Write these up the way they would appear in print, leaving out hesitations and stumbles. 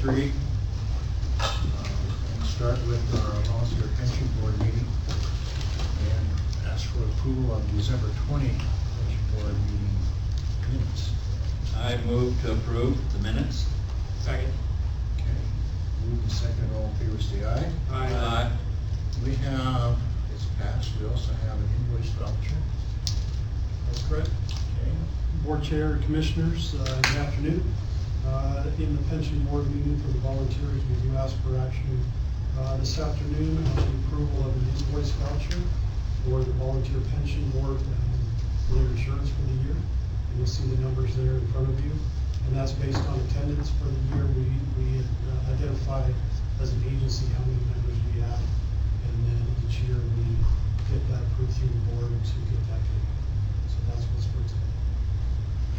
3. And start with our volunteer pension board meeting and ask for approval of December 20 pension board meeting minutes. I move to approve the minutes. Second. Okay, moved and seconded, all in favor say aye. Aye. We have, it's passed, we also have an invoice voucher. That's correct. Okay. Board Chair, Commissioners, good afternoon. In the pension board meeting for the volunteers, we do ask for action this afternoon on the approval of an invoice voucher for the volunteer pension board for their insurance for the year. And you'll see the numbers there in front of you. And that's based on attendance for the year. We identify as an agency how many members we have. And then each year we get that approved through the board to get that paid. So that's what's for today.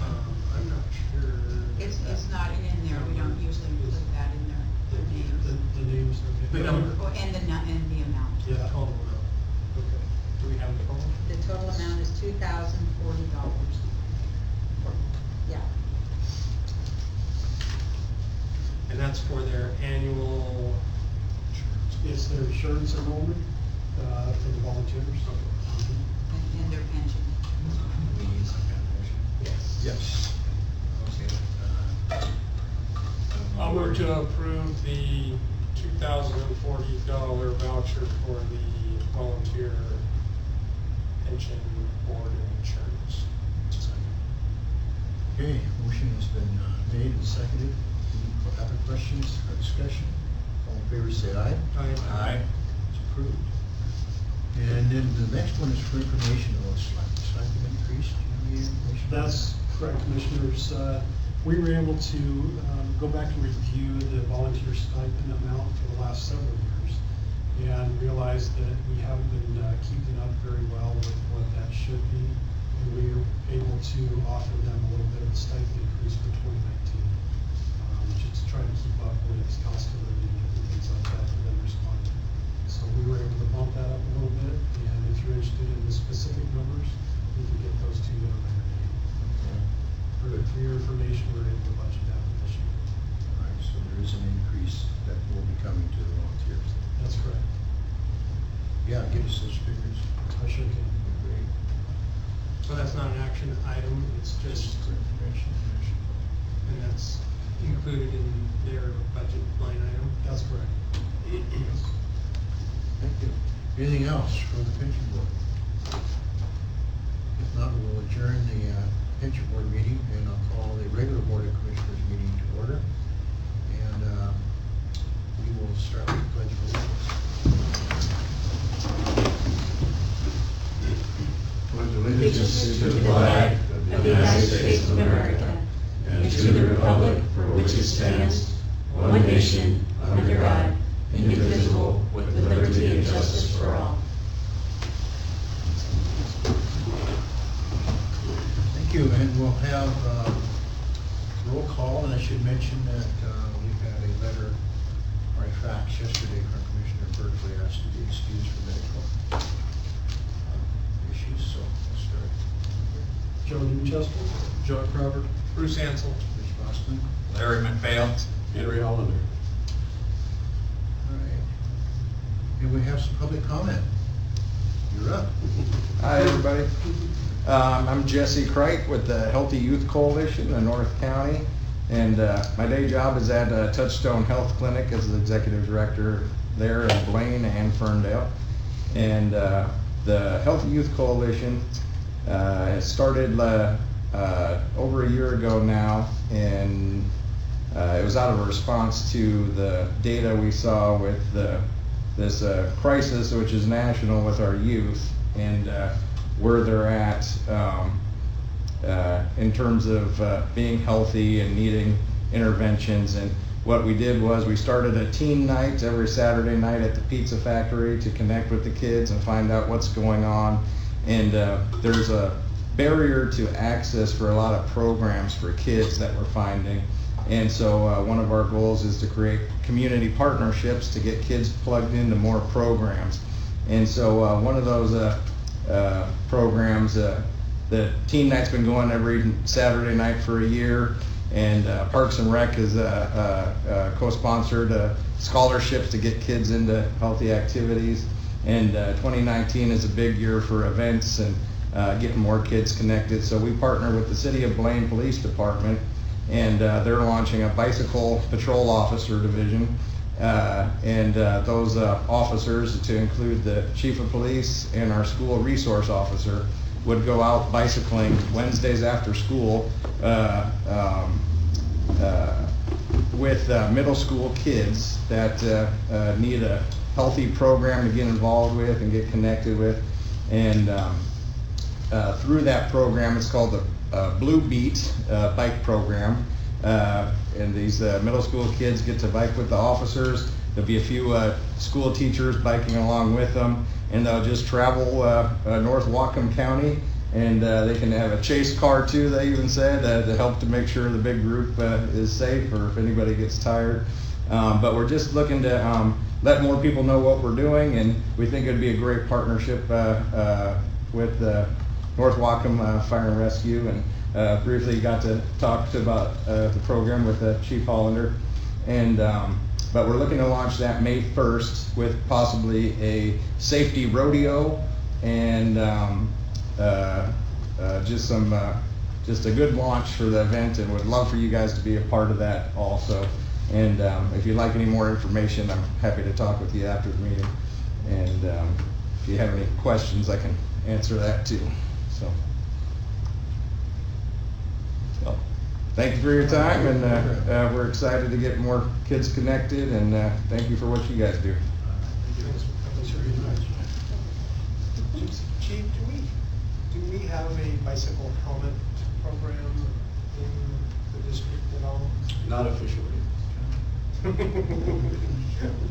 I'm not sure. It's not in there, we don't usually put that in there, the names. The names, okay. The number. Oh, and the amount. Yeah. Total amount. Okay. Do we have the total? The total amount is $2,040. Yeah, And that's for their annual, It's their insurance enrollment, for the volunteers. and their pension. We need some kind of motion. Yes. Yes. Okay. I'll move to approve the $2,040 voucher for the volunteer pension board insurance. Okay, motion has been made and seconded. Any other questions or discussion? All in favor say aye. Aye. It's approved. And then the next one is for information, slightly increased. Do you have any information? That's correct, Commissioners. We were able to go back and review the volunteer stipend amount for the last several years and realized that we haven't been keeping up very well with what that should be. And we were able to offer them a little bit of a stipend increase for 2019, just to try to keep up with cost of living and different things like that for them to respond to. So we were able to bump that up a little bit, and if you're interested in the specific numbers, we can get those to you at a later date. For your information, we're able to budget that for this year. All right, so there is an increase that will be coming to the volunteers. That's correct. Yeah, give us those figures. I sure can. Great. So that's not an action item, it's just, For information. and that's included in their budget line item. That's correct. Thank you. Anything else for the pension board? If not, we'll adjourn the pension board meeting, and I'll call the regular board of commissioners meeting to order. And we will start with the pledge of allegiance. Allegiance to the flag of the United States of America and to the republic for which it stands, one nation, under God, indivisible, with liberty and justice for all. Thank you, and we'll have roll call, and I should mention that we had a letter or a fax yesterday from Commissioner Berkeley asked to be excused for medical issues, so we'll start. Joe Newchester. Joe Crawford, Bruce Ansel. Rich Bosman. Larry McPhail. Henry Hollander. All right. And we have some public comment. You're up. Hi, everybody. I'm Jesse Kreit with the Healthy Youth Coalition in North County. And my day job is at Touchstone Health Clinic as the executive director there in Blaine and Ferndale. And the Healthy Youth Coalition started over a year ago now, and it was out of a response to the data we saw with this crisis, which is national, with our youth, and where they're at in terms of being healthy and needing interventions. And what we did was we started a teen night every Saturday night at the Pizza Factory to connect with the kids and find out what's going on. And there's a barrier to access for a lot of programs for kids that we're finding. And so one of our goals is to create community partnerships to get kids plugged into more programs. And so one of those programs, the Teen Night's been going every Saturday night for a year, And Parks and Rec is co-sponsored scholarships to get kids into healthy activities. And 2019 is a big year for events and getting more kids connected. So we partner with the City of Blaine Police Department, and they're launching a bicycle patrol officer division. Those officers, to include the chief of police and our school resource officer, would go out bicycling Wednesdays after school with middle school kids that need a healthy program to get involved with and get connected with. And through that program, it's called the Blue Beat bike program. And these middle school kids get to bike with the officers. There'll be a few school teachers biking along with them, and they'll just travel North Whatcom County, and they can have a chase car too, they even said, to help to make sure the big group is safe, or if anybody gets tired. But we're just looking to let more people know what we're doing, and we think it'd be a great partnership with North Whatcom Fire and Rescue. And briefly got to talk about the program with Chief Hollander. And but we're looking to launch that May 1st with possibly a safety rodeo and just a good launch for the event, and would love for you guys to be a part of that also. And if you'd like any more information, I'm happy to talk with you after the meeting. And if you have any questions, I can answer that too. So thank you for your time, and we're excited to get more kids connected, and thank you for what you guys do. Chief, do we have a bicycle helmet program in the district at all? Not officially.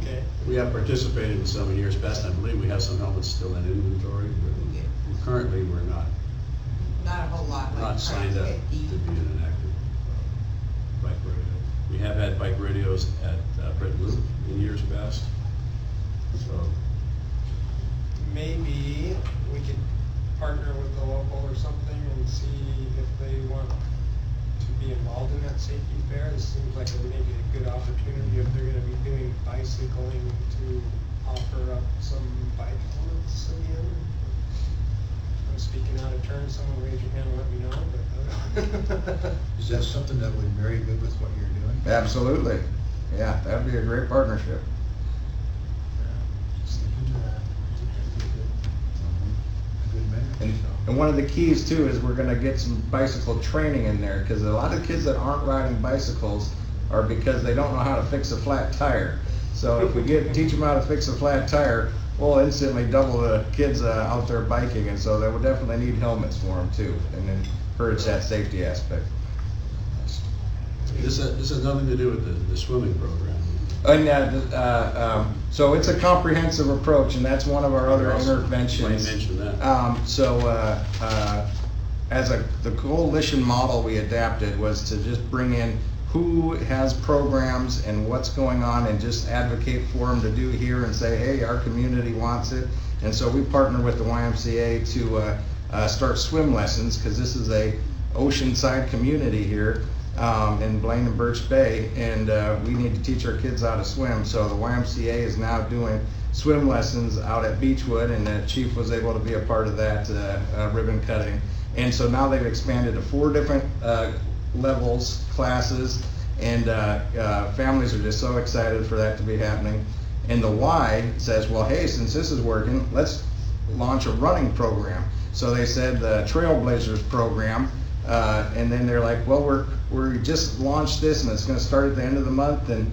Okay. We have participated in some in years past. I believe we have some helmets still in inventory, but currently we're not Not a whole lot. like signed up to 50. be in an active bike rodeo. We have had bike rodeos at Brent Loop in years past. So Maybe we could partner with the local or something and see if they want to be involved in that safety fair. This seems like maybe a good opportunity if they're gonna be doing bicycling to offer up some bike helmets again. I'm speaking out of turn, someone raise your hand and let me know, but. Is that something that would marry good with what you're doing? Absolutely. Yeah, that'd be a great partnership. Just thinking that. A good marriage, And, so. and one of the keys too is we're gonna get some bicycle training in there, because a lot of kids that aren't riding bicycles are because they don't know how to fix a flat tire. So if we teach them how to fix a flat tire, we'll instantly double the kids out there biking, and so they will definitely need helmets for them too, and encourage that safety aspect. this has nothing to do with the swimming program. And so it's a comprehensive approach, and that's one of our other interventions. I mentioned that. The coalition model we adapted was to just bring in who has programs and what's going on, and just advocate for them to do here and say, hey, our community wants it. And so we partner with the YMCA to start swim lessons, because this is a oceanside community here in Blaine and Birch Bay, and we need to teach our kids how to swim. So the YMCA is now doing swim lessons out at Beechwood, and the chief was able to be a part of that ribbon cutting. And so now they've expanded to 4 different levels, classes, and families are just so excited for that to be happening. And the Y says, well, hey, since this is working, let's launch a running program. So they said the Trailblazers program, and then they're like, well, we just launched this, and it's going to start at the end of the month, and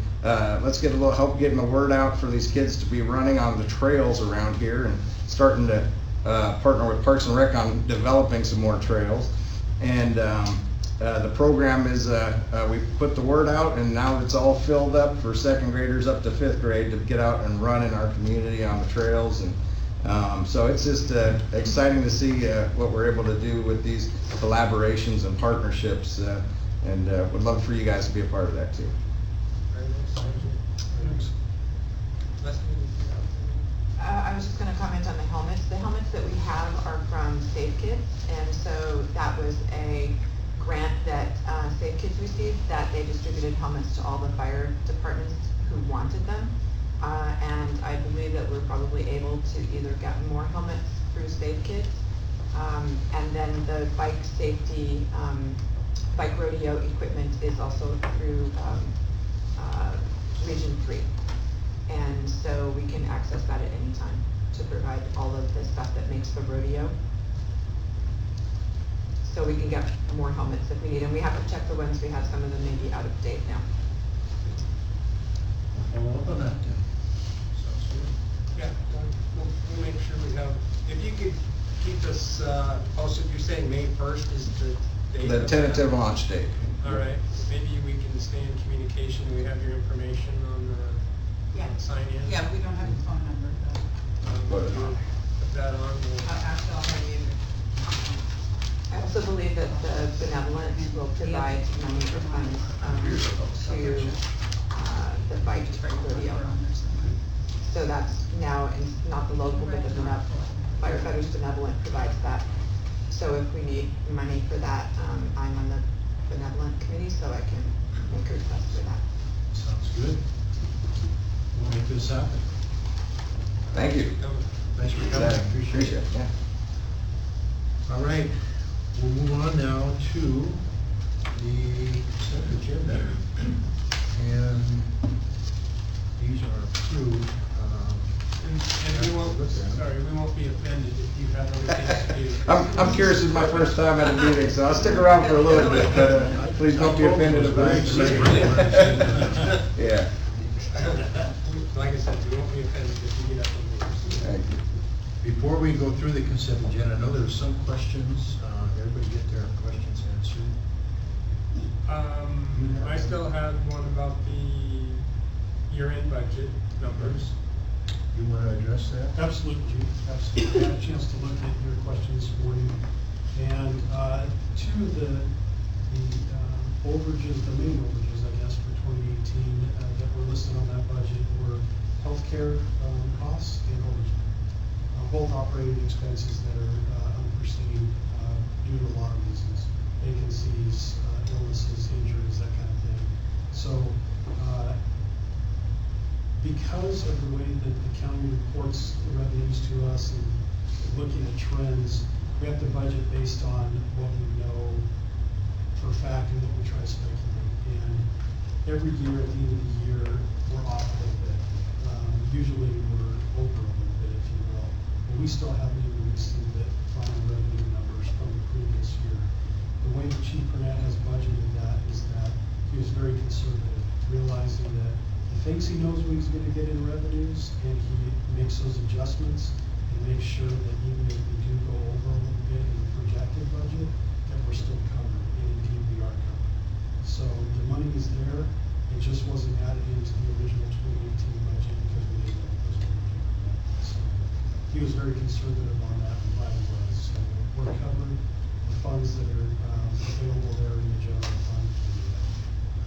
let's get a little help getting the word out for these kids to be running on the trails around here, and starting to partner with Parks and Rec on developing some more trails. And the program is, we put the word out, and now it's all filled up for 2nd graders up to 5th grade to get out and run in our community on the trails. And so it's just exciting to see what we're able to do with these collaborations and partnerships, and would love for you guys to be a part of that too. I was just going to comment on the helmets. The helmets that we have are from Safe Kids, and so that was a grant that Safe Kids received helmets to all the fire departments who wanted them. And I believe that we're probably able to either get more helmets through Save Kids, and then the bike safety, bike rodeo equipment is also through Region 3. And so we can access that at any time to provide all of the stuff that makes the rodeo. So we can get more helmets if we need, and we have to check the ones we have, some of them may be out of date now. Follow up on that then. Sounds good. Yeah, we'll make sure we have, if you could keep us posted, you're saying May 1st is the date? The of tentative that? launch date. All right, maybe we can stay in communication, we have your information on the Yeah. sign in. Yeah, we don't have his phone number, though. Put it on. Put that on, we'll. Actually, I'll have you. I also believe that the benevolent will provide money or funds to the bike rodeo. So that's now, not the local, but the firefighters benevolent provides that. So if we need money for that, I'm on the benevolent committee, so I can make a request for that. Sounds good. We'll make this happen. Thank you. Thanks for coming, appreciate it. Yeah. All right, we'll move on now to the consent agenda. And these are approved. And we won't, sorry, we won't be offended if you have other things to do. I'm curious, this is my first time at a meeting, so I'll stick around for a little bit, but please don't be offended if I. Yeah. Like I said, we won't be offended if you get up and leave. Thank you. Before we go through the consent agenda, I know there's some questions. Everybody get their questions answered. I still had one about the year-end budget numbers. You want to address that? Absolutely, absolutely. I had a chance to look at your questions this morning. And two of the overages, the main overages, I guess, for 2018 that were listed on that budget were healthcare costs and overtime. Both operating expenses that are unforeseen due to a lot of reasons, vacancies, illnesses, injuries, that kind of thing. So because of the way that the county reports the revenues to us and looking at trends, we have to budget based on what we know for a fact and what we try to speculate. And every year, at the end of the year, we're off a little bit. Usually we're over a little bit, if you will. But we still haven't even received the final revenue numbers from the previous year. The way that Chief Burnett has budgeted that is that he was very conservative, realizing that he thinks he knows what he's going to get in revenues, and he makes those adjustments and makes sure that even if we do go over a little bit in the projected budget, that we're still covered, and indeed we are covered. So the money is there, it just wasn't added into the original 2018 budget because we didn't know it was going to be. So he was very conservative on that, and glad he was. So we're covered. The funds that are available there in the general fund.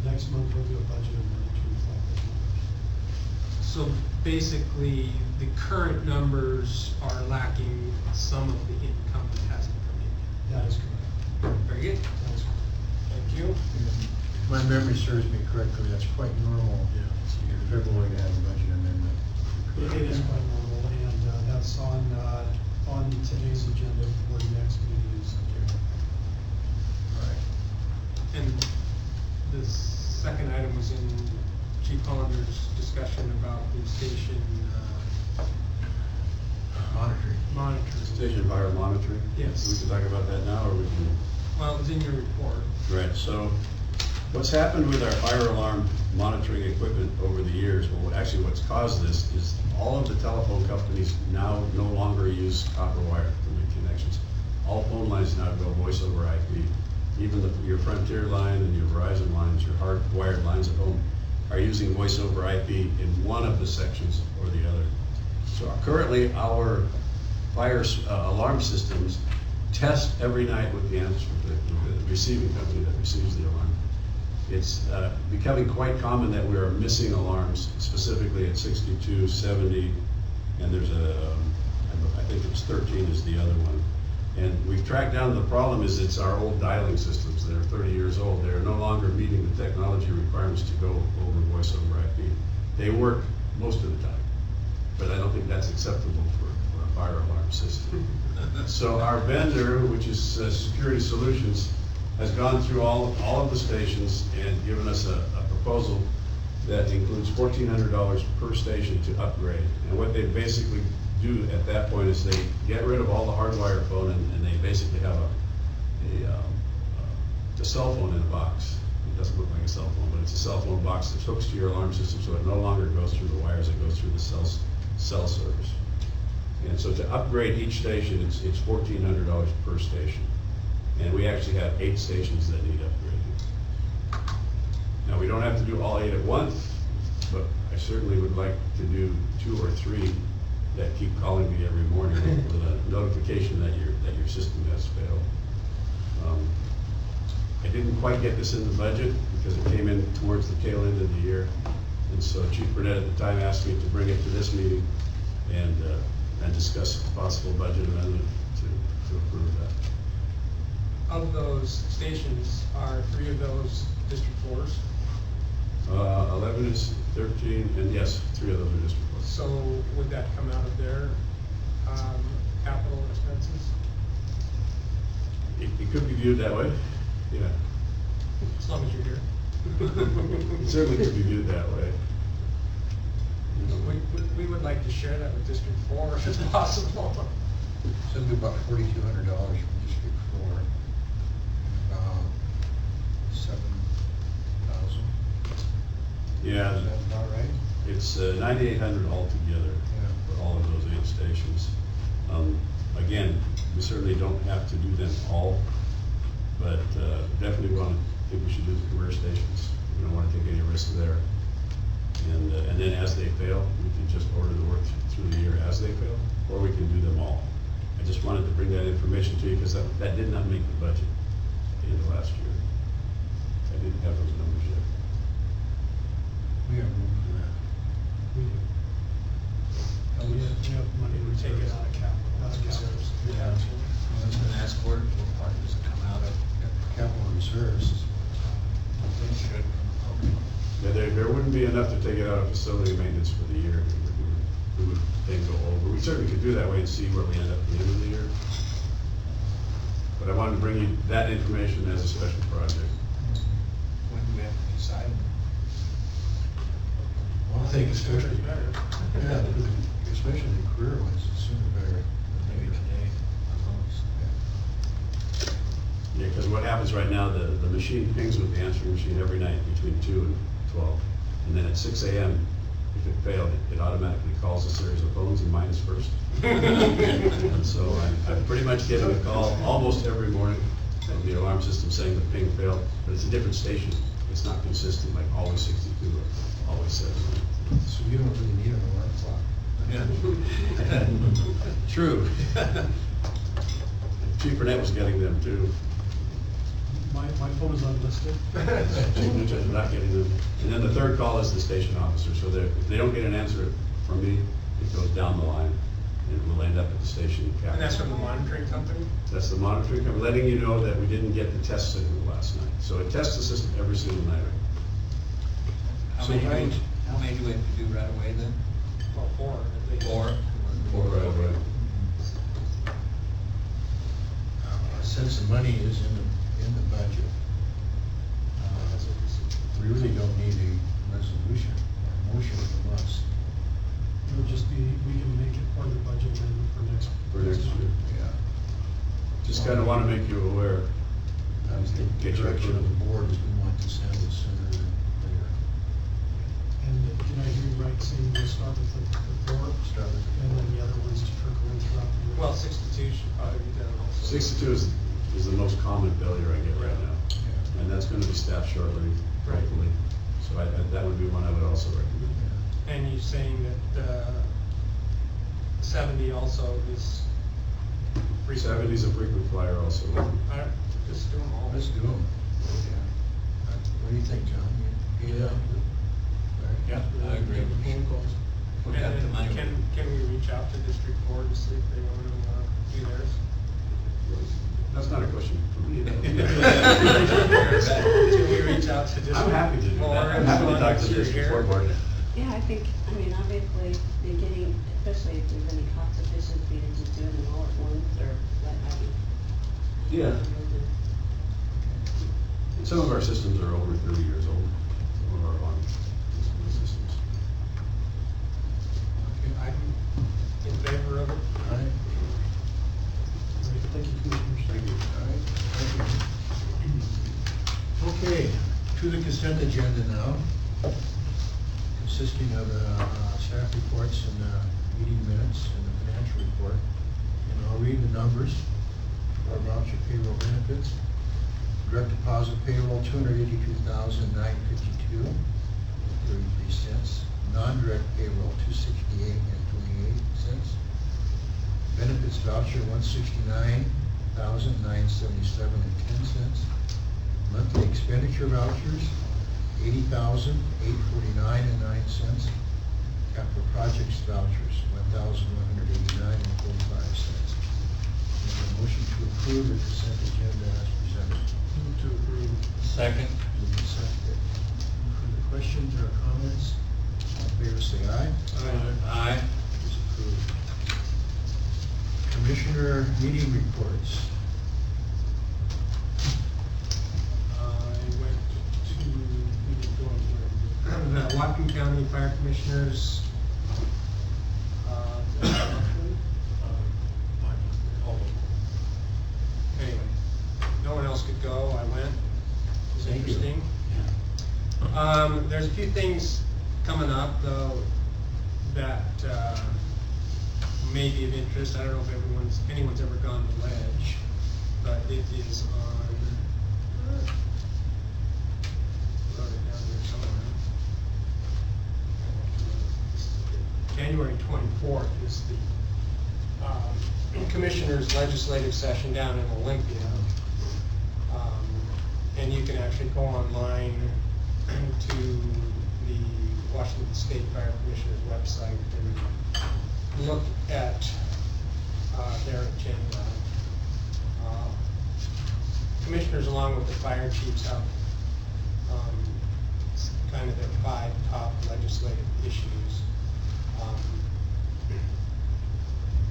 Next month we'll do a budget amendment to reflect those numbers. So basically, the current numbers are lacking some of the income that hasn't come in yet. That is correct. Very good. That is correct. Thank you. If my memory serves me correctly, that's quite normal in February to have a budget amendment. It is quite normal, and that's on today's agenda for the next meeting in September. All right. And the second item was in Chief Hollander's discussion about the station monitoring. Station fire monitoring? Yes. We can talk about that now, or we can? Well, it was in your report. Right, so what's happened with our fire alarm monitoring equipment over the years, well, actually what's caused this is all of the telephone companies now no longer use copper wire to make connections. All phone lines now go voice over IP. Even your Frontier line and your Verizon lines, your hardwired lines at home, are using voice over IP in one of the sections or the other. So currently our fire alarm systems test every night with the answer, the receiving company that receives the alarm. It's becoming quite common that we are missing alarms, specifically at 62, 70, and there's I think it's 13 is the other one. And we've tracked down, the problem is it's our old dialing systems that are 30 years old. They're no longer meeting the technology requirements to go over voice over IP. They work most of the time, but I don't think that's acceptable for a fire alarm system. So our vendor, which is Security Solutions, has gone through all of the stations and given us a proposal that includes $1,400 per station to upgrade. And what they basically do at that point is they get rid of all the hardwire phone and they basically have a cell phone in a box. It doesn't look like a cell phone, but it's a cell phone box that hooks to your alarm system, so it no longer goes through the wires, it goes through the cell service. And so to upgrade each station, it's $1,400 per station. And we actually have 8 stations that need upgrading. Now, we don't have to do all 8 at once, but I certainly would like to do 2 or 3 that keep calling me every morning with a notification that your system has failed. I didn't quite get this in the budget because it came in towards the tail end of the year. And so Chief Burnett at the time asked me to bring it to this meeting and discuss a possible budget amendment to approve that. Of those stations, are 3 of those District 4s? 11 is 13, and yes, 3 of those are District 4. So would that come out of their capital expenses? It could be viewed that way, yeah. As long as you're here. It certainly could be viewed that way. You know, We would like to share that with District 4 if possible. So it'll be about $4,200 from District 4. About 7,000. Yeah, Is that about right? it's 9,800 altogether for all of those 8 stations. Again, we certainly don't have to do them all, but definitely think we should do the career stations. We don't want to take any risk there. And then as they fail, we can just order the work through the year as they fail, or we can do them all. I just wanted to bring that information to you because that did not make the budget at the end of last year. I didn't have those numbers yet. We have room for that. We do. We have money to take it out of capital. I was gonna ask what part does it come out of? Capital reserves. It should. Yeah, there wouldn't be enough to take it out of facility maintenance for the year. We would then go over. We certainly could do that way and see where we end up at the end of the year. But I wanted to bring you that information as a special project. When do we have to decide? Well, I think especially, yeah, especially the career ones, the sooner the better. Maybe today. Yeah, because what happens right now, the machine pings with the answering machine every night between 2 and 12. And then at 6 a.m., if it failed, it automatically calls a series of phones and mine is first. And so I'm pretty much getting a call almost every morning from the alarm system saying the ping failed, but it's a different station. It's not consistent, like always 62 or always 7. So you don't really need an alarm clock. Yeah. True. Chief Burnett was getting them too. My phone is unlisted. Chief Burnett was not getting them. And then the third call is the station officer, so if they don't get an answer from me, it goes down the line and we'll end up at the station. And that's from the monitoring company? That's the monitoring company, letting you know that we didn't get the test signal last night. So it tests the system every single night. How So many right- do we have to do right away then? Well, 4. I think. 4? Right away. Since the money is in the budget, we really don't need a resolution or motion from us. It'll just be, we can make it part of the budget amendment for next. For next year. Yeah. Just kind of want to make you aware. I was thinking the Get your direction of approval. the board is we want to send it sooner than later. And did I hear you right, saying we'll start with the 4? Start with the And then the other ones to trickle in throughout the year? Well, 62 should probably be done also. 62 is the most common failure I get right now. Yeah. And that's going to be staffed shortly, hopefully. So that would be one I would also recommend. And you're saying that 70 also is frequent? 70 is a frequent flyer also. Just do them all. Let's do them. What do you think, John? Yeah. Yeah, I agree. Put that to And money. then can we reach out to District 4 to see if they want to do theirs? That's not a question for me. Can we reach out to just? I'm happy to do that. Lauren, I'm happy to Lauren, talk to if the you're district here? board. Yeah, I think, I mean, obviously, in getting, especially if there's any cost efficiency in just doing them all at once or what have you. Yeah. Some of our systems are over 30 years old, some of our alarm systems. I'm in favor of it. All right. Thank you, Commissioners. Thank you. All right, thank you. Okay, to the consent agenda now, consisting of the staff reports and the meeting minutes and the financial report. And I'll read the numbers for voucher payroll benefits. Direct deposit payroll, $282,952.33. Non-direct payroll, $268.28. Benefits voucher, $169,977.10. Monthly expenditure vouchers, $80,849.09. Capital projects vouchers, $1,189.45. Motion to approve the consent agenda as presented. Move to approve. Second. Moved and seconded. Further questions or comments? All in favor, say aye. Aye. Is approved. Commissioner meeting reports. I went to, we did go on the Whatcom County Fire Commissioners. Anyway, no one else could go, I went. It was Thank you. interesting. There's a few things coming up though that may be of interest. I don't know if anyone's ever gone to Ledge, but it is on, wrote it down here somewhere. January 24th is the Commissioners' legislative session down in Olympia. And you can actually go online to the Washington State Fire Commissioner's website and look at their agenda. Commissioners, along with the fire chiefs, have kind of their 5 top legislative issues.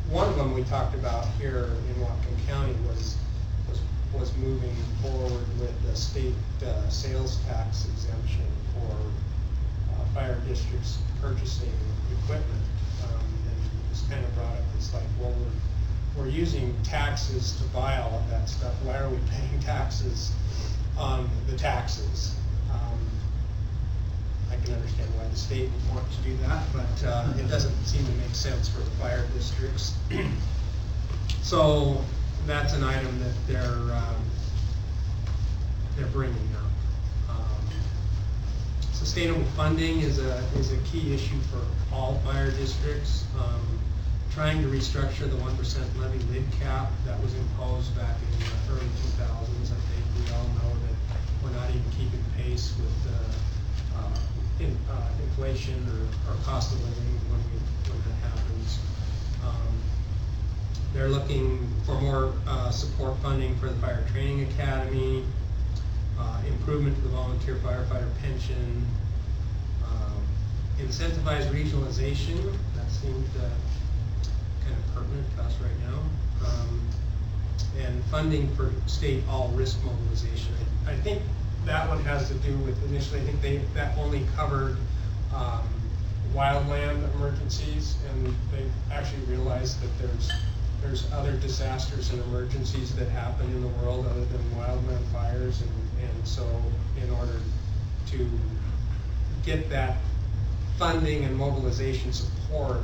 One of them we talked about here in Whatcom County was moving forward with the state sales tax exemption for fire districts purchasing equipment. And this kind of brought up this like, well, we're using taxes to buy all of that stuff. Why are we paying taxes on the taxes? I can understand why the state would want to do that, but it doesn't seem to make sense for the fire districts. So that's an item that they're bringing up. Sustainable funding is a key issue for all fire districts. Trying to restructure the 1% levy lid cap that was imposed back in the early 2000s. I think we all know that we're not even keeping pace with inflation or cost of living when that happens. They're looking for more support funding for the Fire Training Academy, improvement to the volunteer firefighter pension, incentivized regionalization. That seemed kind of pertinent to us right now. And funding for state all-risk mobilization. I think that one has to do with, initially, I think that only covered wildland emergencies, and they actually realized that there's other disasters and emergencies that happen in the world other than wildland fires, and so in order to get that funding and mobilization support,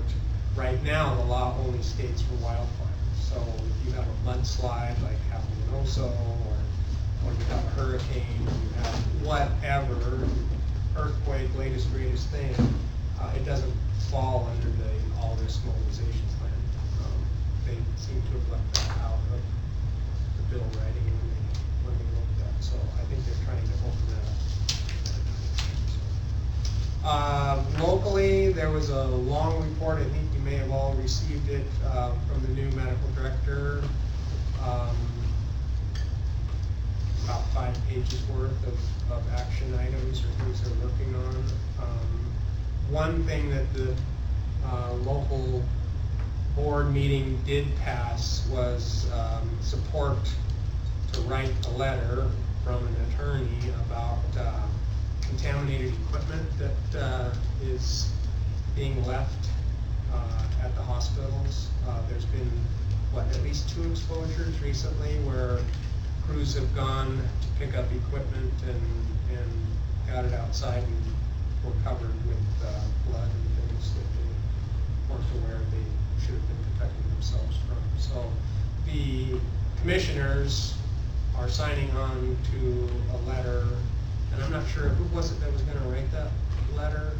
right now the law only states for wildfires. So if you have a mudslide like happened in Oso, or you have a hurricane, you have whatever, earthquake, latest, greatest thing, it doesn't fall under the all-risk mobilization plan. They seem to have left that out of the bill writing when they looked at it. So I think they're trying to open that up. Locally, there was a long report, I think you may have all received it, from the new medical director. about 5 pages worth of action items or things they're working on. One thing that the local board meeting did pass was support to write a letter from an attorney about contaminated equipment that is being left at the hospitals. There's been, at least 2 exposures recently where crews have gone to pick up equipment and got it outside and were covered with blood and things that they weren't aware they should have been protecting themselves from. So the commissioners are signing on to a letter, and I'm not sure, who was it that was gonna write that letter?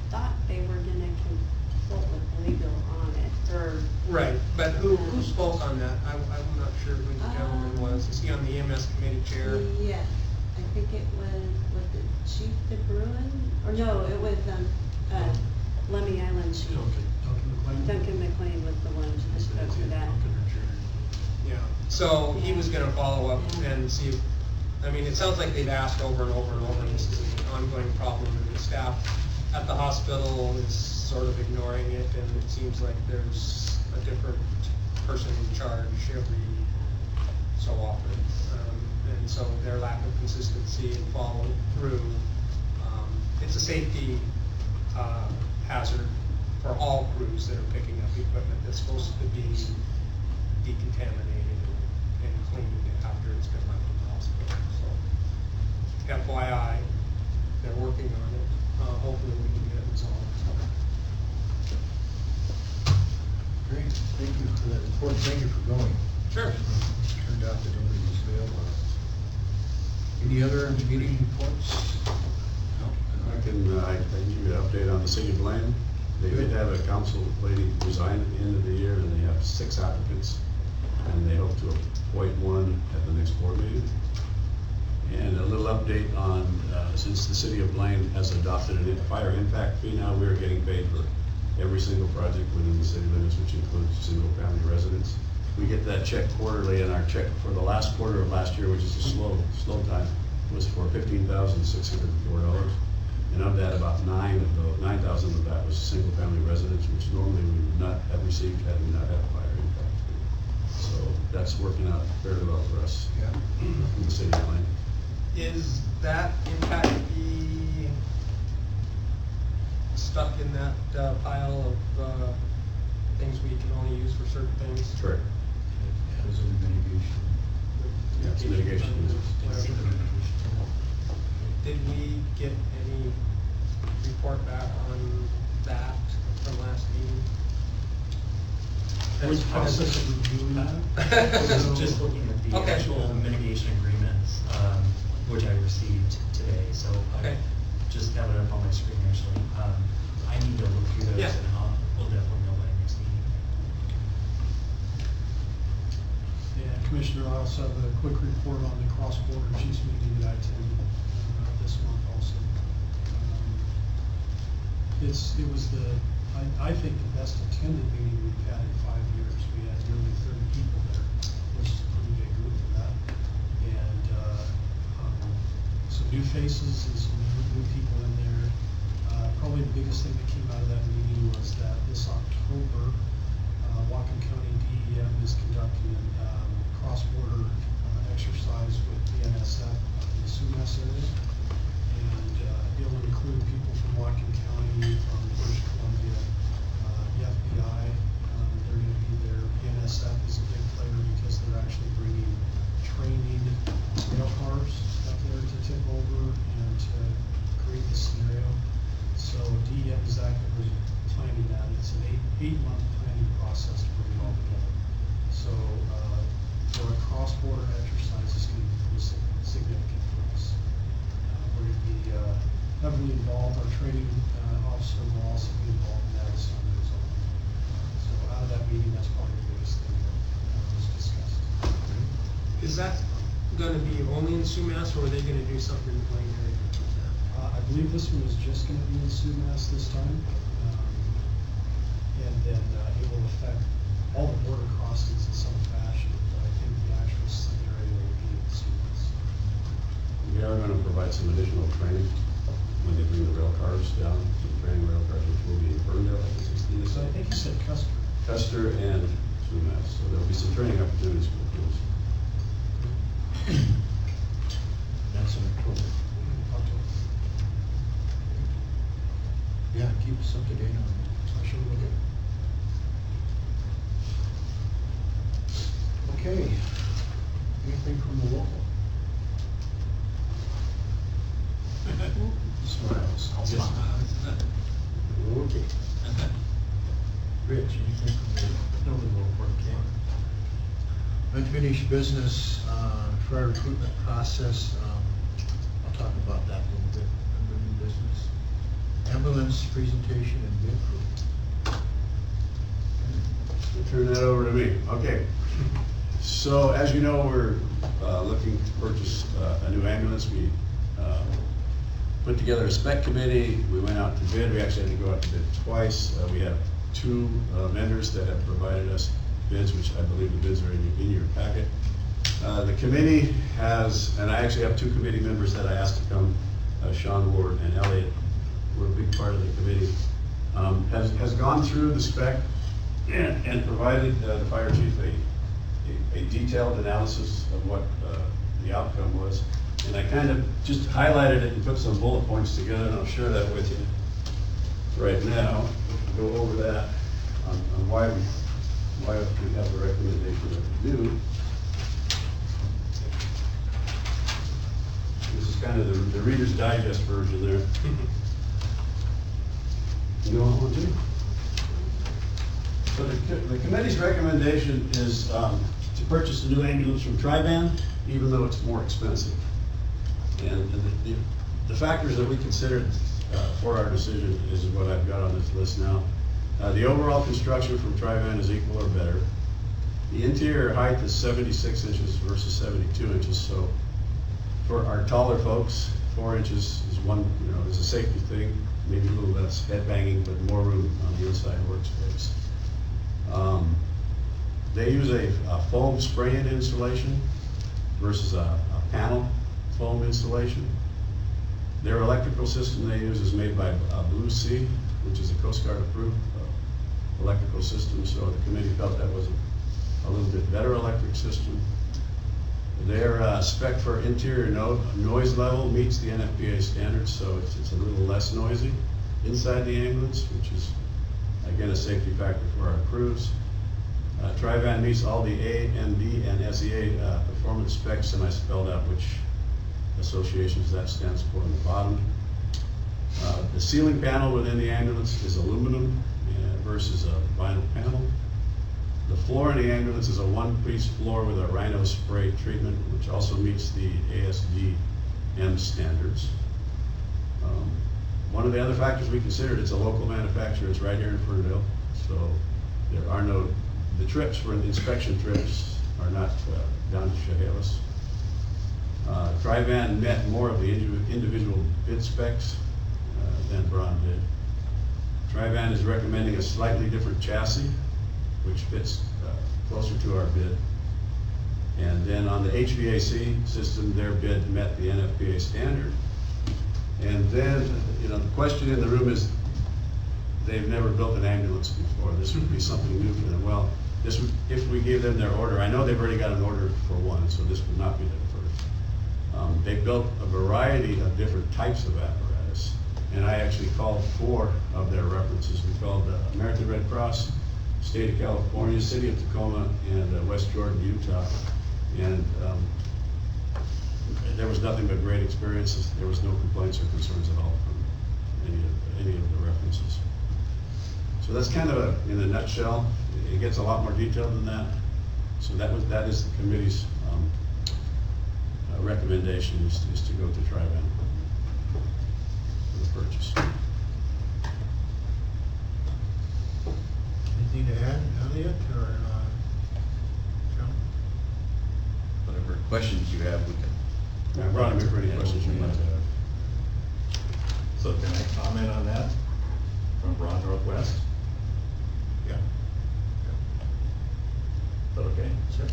Thought they were gonna consult with legal on it, or. Right, but who spoke on that? I'm not sure who the gentleman was. Is he on the EMS committee chair? Yes, I think it was it Chief DeBruin? Or no, it was, Lemmy Island Chief. Duncan McLean? Duncan McLean was the one who spoke to that. Yeah, so he was gonna follow up and see if, I mean, it sounds like they've asked over and over and over, and this is an ongoing problem, and the staff at the hospital is sort of ignoring it, and it seems like there's a different person in charge every so often. And so their lack of consistency and follow through, it's a safety hazard for all crews that are picking up equipment that's supposed to be decontaminated and cleaned after it's been left in the hospital. So FYI, they're working on it. Hopefully we can get it resolved. Great, thank you for that report, thank you for going. Sure. Turned out that nobody was available. Any other meeting reports? I can give you an update on the city of Blaine. They did have a council lady resign at the end of the year, and they have 6 applicants, and they hope to appoint one at the next board meeting. And a little update on, since the city of Blaine has adopted a fire impact fee now, we are getting paid for every single project within the city limits, which includes single family residence. We get that check quarterly, and our check for the last quarter of last year, which is a slow time, was for $15,604. And of that, about 9,000 of that was single family residence, which normally we would not have received had we not had a fire impact fee. So that's working out fairly well for us in the city of Blaine. Is that impact fee stuck in that pile of things we can only use for certain things? Correct. As a mitigation. Yeah, it's mitigation. Did we get any report back on that from last meeting? Which process of reviewing that? I was just looking at the Okay. actual mitigation agreements, which I received today, so Okay. I just have it up on my screen actually. I need to look through those Yeah. and we'll definitely know by next meeting. And Commissioner, I also have a quick report on the cross-border chiefs meeting that I attended this month also. It was I think the best attended meeting we've had in 5 years. We had nearly 30 people there, which is a pretty big group for that. And some new faces and some new people in there. Probably the biggest thing that came out of that meeting was that this October, Whatcom County DEM is conducting a cross-border exercise with the NSF in the Sumas area. And it'll include people from Whatcom County, from British Columbia, the FBI. They're going to be there. The NSF is a big player because they're actually bringing training rail cars up there to tip over and to create the scenario. So DEM is actively planning that. It's an eight-month planning process to bring it all together. So for a cross-border exercise, it's going to be pretty significant for us. We're going to be heavily involved. Our training officer will also be involved in that as time goes on. So out of that meeting, that's probably the biggest thing that was discussed. Is that gonna be only in Sumas, or are they gonna do something in the Blaine area? I believe this one is just going to be in Sumas this time. And then it will affect all the border crossings in some fashion, but I think the actual scenario will be in Sumas. we are gonna provide some additional training when they bring the rail cars down, some training rail cars, which will be in Ferndale, I guess it's in So I think you said Custer. Custer and Sumas, so there'll be some training opportunities for the crews. That's in October. Yeah, keep us up to date on it. I should look at it. Okay, anything from the local? Smiles. I'll smile. Okay. Rich, anything from the local? Unfinished business, for our recruitment process, I'll talk about that a little bit under new business. Ambulance presentation and bid approval. Turn that over to me. Okay. So as you know, we're looking to purchase a new ambulance. We put together a spec committee. We went out to bid. We actually had to go out to bid twice. We have two vendors that have provided us bids, which I believe the bids are in your packet. The committee has, and I actually have two committee members that I asked to come, Sean Ward and Elliot, were a big part of the committee, has gone through the spec and provided the fire chief a detailed analysis of what the outcome was. And I kind of just highlighted it and put some bullet points together, and I'll share that with you right now. Go over that on why we have the recommendation that we do. This is kind of the Reader's Digest version there. You want one too? So the committee's recommendation is to purchase a new ambulance from Tri-Van, even though it's more expensive. And the factors that we considered for our decision is what I've got on this list now. The overall construction from Tri-Van is equal or better. The interior height is 76 inches versus 72 inches. So for our taller folks, 4 inches is a safety thing. Maybe a little less head banging, but more room on the inside workspace. They use a foam spray-in insulation versus a panel foam insulation. Their electrical system they use is made by Blue Sea, which is a Coast Guard approved electrical system, so the committee felt that was a little bit better electric system. Their spec for interior noise level meets the NFPA standards, so it's a little less noisy inside the ambulance, which is, again, a safety factor for our crews. Tri-Van meets all the A, NB, and SEA performance specs, and I spelled out which associations that stands for on the bottom. The ceiling panel within the ambulance is aluminum versus a vinyl panel. The floor in the ambulance is a one-piece floor with a rhino spray treatment, which also meets the ASDM standards. One of the other factors we considered, it's a local manufacturer. It's right here in Ferndale, so there are the trips for inspection trips are not down to Chehalis. Tri-Van met more of the individual bid specs than Braun did. Tri-Van is recommending a slightly different chassis, which fits closer to our bid. And then on the HVAC system, their bid met the NFPA standard. And then, the question in the room is, they've never built an ambulance before. This would be something new for them. Well, if we gave them their order, I know they've already got an order for one, so this would not be their first. They built a variety of different types of apparatus, and I actually called 4 of their references. We called the American Red Cross, State of California, City of Tacoma, and West Jordan, Utah. And there was nothing but great experiences. There was no complaints or concerns at all from any of the references. So that's kind of in a nutshell. It gets a lot more detailed than that. So that is the committee's recommendation is to go to Tri-Van for the purchase. Anything to add, Elliot, or John? Whatever questions you have, we can. I brought him here for any questions you might have. So can I comment on that from Broad Northwest? Yeah. Is that okay? Sure.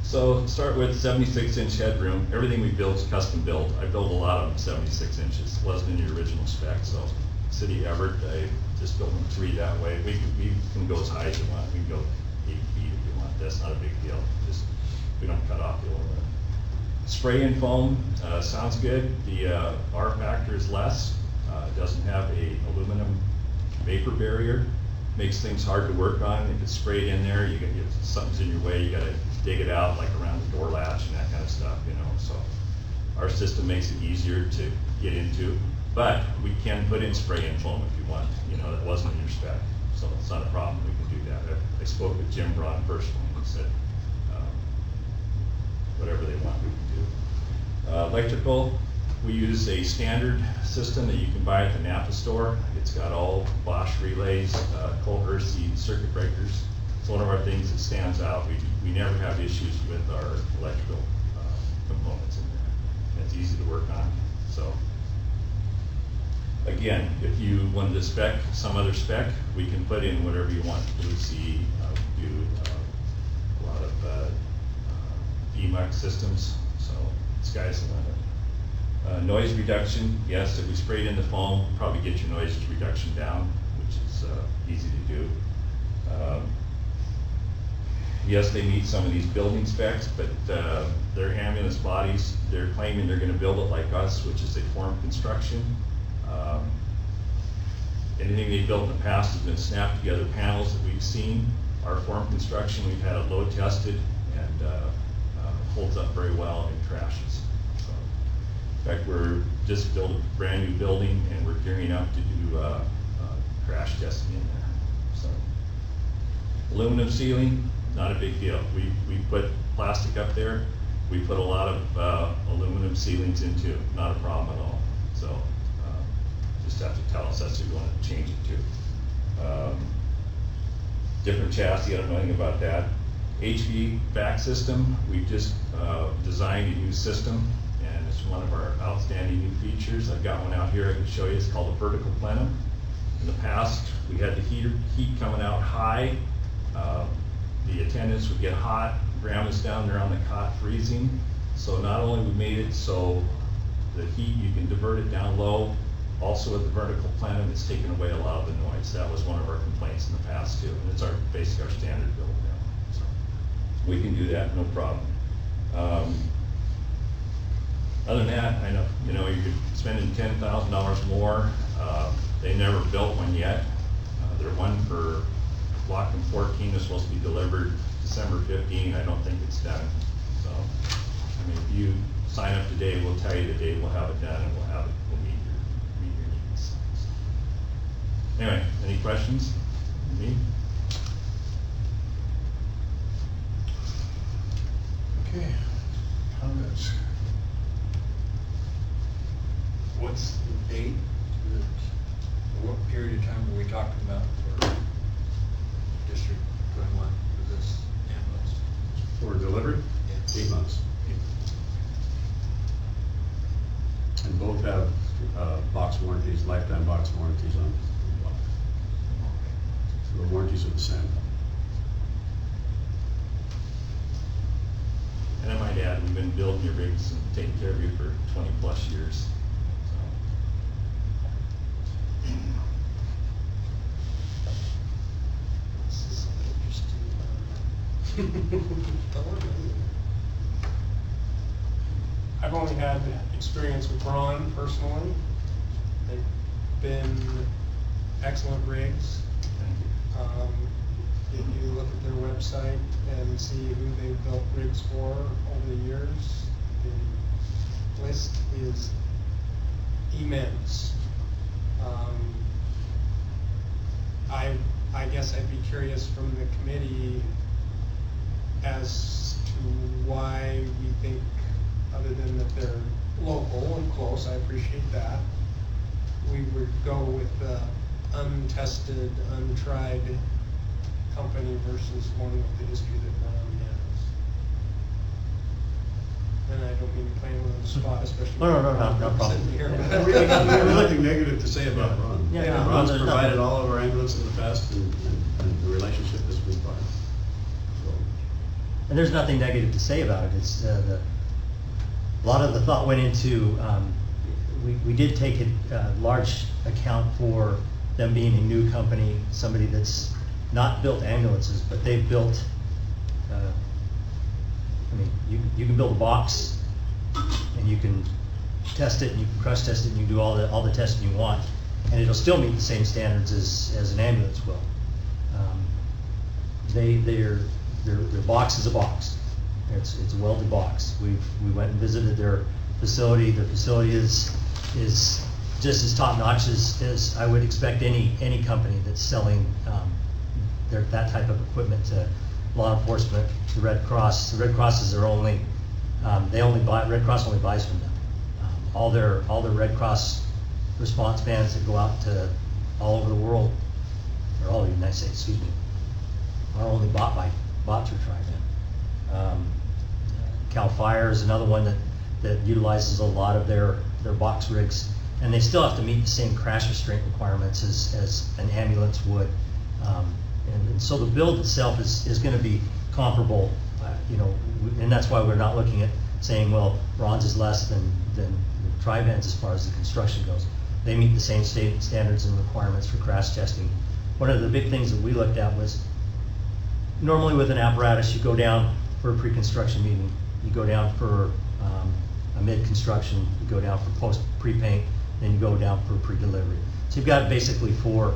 So start with 76-inch headroom. Everything we build is custom built. I built a lot of them 76 inches. Wasn't in the original spec, so City Everett, I just built them 3 that way. We can go as high as you want. We can go 8 feet if you want. That's not a big deal. Just, we don't cut off the aluminum. Spray and foam, sounds good. The R factor is less. It doesn't have a aluminum vapor barrier. Makes things hard to work on. If it's sprayed in there, if something's in your way, you gotta dig it out, like around the door latch and that kind of stuff, you know. So our system makes it easier to get into, but we can put in spray and foam if you want. You know, that wasn't in your spec, so it's not a problem. We can do that. I spoke with Jim Braun personally and said, whatever they want, we can do. Electrical, we use a standard system that you can buy at the Napa store. It's got all Bosch relays, Colt Hersey circuit breakers. It's one of our things that stands out. We never have issues with our electrical components in there. It's easy to work on. So again, if you wanted to spec some other spec, we can put in whatever you want. Lucy, do a lot of EMUX systems, so sky's the limit. Noise reduction, yes, if we sprayed in the foam, probably get your noise reduction down, which is easy to do. Yes, they meet some of these building specs, but their ambulance bodies, they're claiming they're gonna build it like us, which is a form construction. Anything they built in the past has been snapped together panels that we've seen. Our form construction, we've had it load tested and holds up very well and trashes. So, in fact, we're just built a brand new building and we're gearing up to do crash testing in there. So, aluminum ceiling, not a big deal. We put plastic up there. We put a lot of aluminum ceilings into, not a problem at all. So, just have to tell us that's what you want to change it to. Different chassis, I don't know anything about that. HVAC system, we've just designed a new system, and it's one of our outstanding new features. I've got one out here I can show you. It's called a vertical plenum. In the past, we had the heat coming out high. The attendants would get hot, grandma's down there on the cot freezing. So not only we made it so the heat, you can divert it down low. Also with the vertical plenum, it's taken away a lot of the noise. That was one of our complaints in the past too. And it's basically our standard build now. So we can do that, no problem. Other than that, I know, you know, you're spending $10,000 more. They never built one yet. They're one for Block 14 is supposed to be delivered December 15. I don't think it's done. So, I mean, if you sign up today, we'll tell you the date we'll have it done, and we'll meet your needs. So, anyway, any questions? Me? Okay, comments? What's the date? What period of time are we talking about for District 21 for this ambulance? For delivery? Yeah. 8 months. And both have box warranties, lifetime box warranties on them. So the warranties are the same. And I might add, we've been building your rigs and taking care of you for 20 plus years. This is interesting. I've only had experience with Braun personally. They've been excellent rigs. If you look at their website and see who they've built rigs for over the years, the list is immense. I guess I'd be curious from the committee as to why we think, other than that they're local and close, I appreciate that, we would go with the untested, untried company versus one with the history that Braun has. And I don't mean to play him on the spot, especially. No problem. Sitting here. I really got nothing negative to say about Ron. Yeah. Ron's provided all of our ambulance in the past, and the relationship has been fine. So, and there's nothing negative to say about it. It's, a lot of the thought went into, we did take a large account for them being a new company, somebody that's not built ambulances, but they've built, I mean, you can build a box, and you can test it, and you can crush test it, and you can do all the testing you want, and it'll still meet the same standards as an ambulance will. Their box is a box. It's a welded box. We went and visited their facility. The facility is just as top notch as I would expect any company that's selling that type of equipment to law enforcement, the Red Cross. The Red Cross is their only. Red Cross only buys from them. All their Red Cross response vans that go out to all over the world, or all over the United States, excuse me, are only bought through Tri-Van. Cal Fire is another one that utilizes a lot of their box rigs, and they still have to meet the same crash restraint requirements as an ambulance would. And so the build itself is going to be comparable, and that's why we're not looking at saying, well, bronze is less than Tri-Vans as far as the construction goes. They meet the same standards and requirements for crash testing. One of the big things that we looked at was, normally with an apparatus, you go down for a pre-construction meeting, you go down for a mid-construction, you go down for pre-paint, then you go down for pre-delivery. So you've got basically four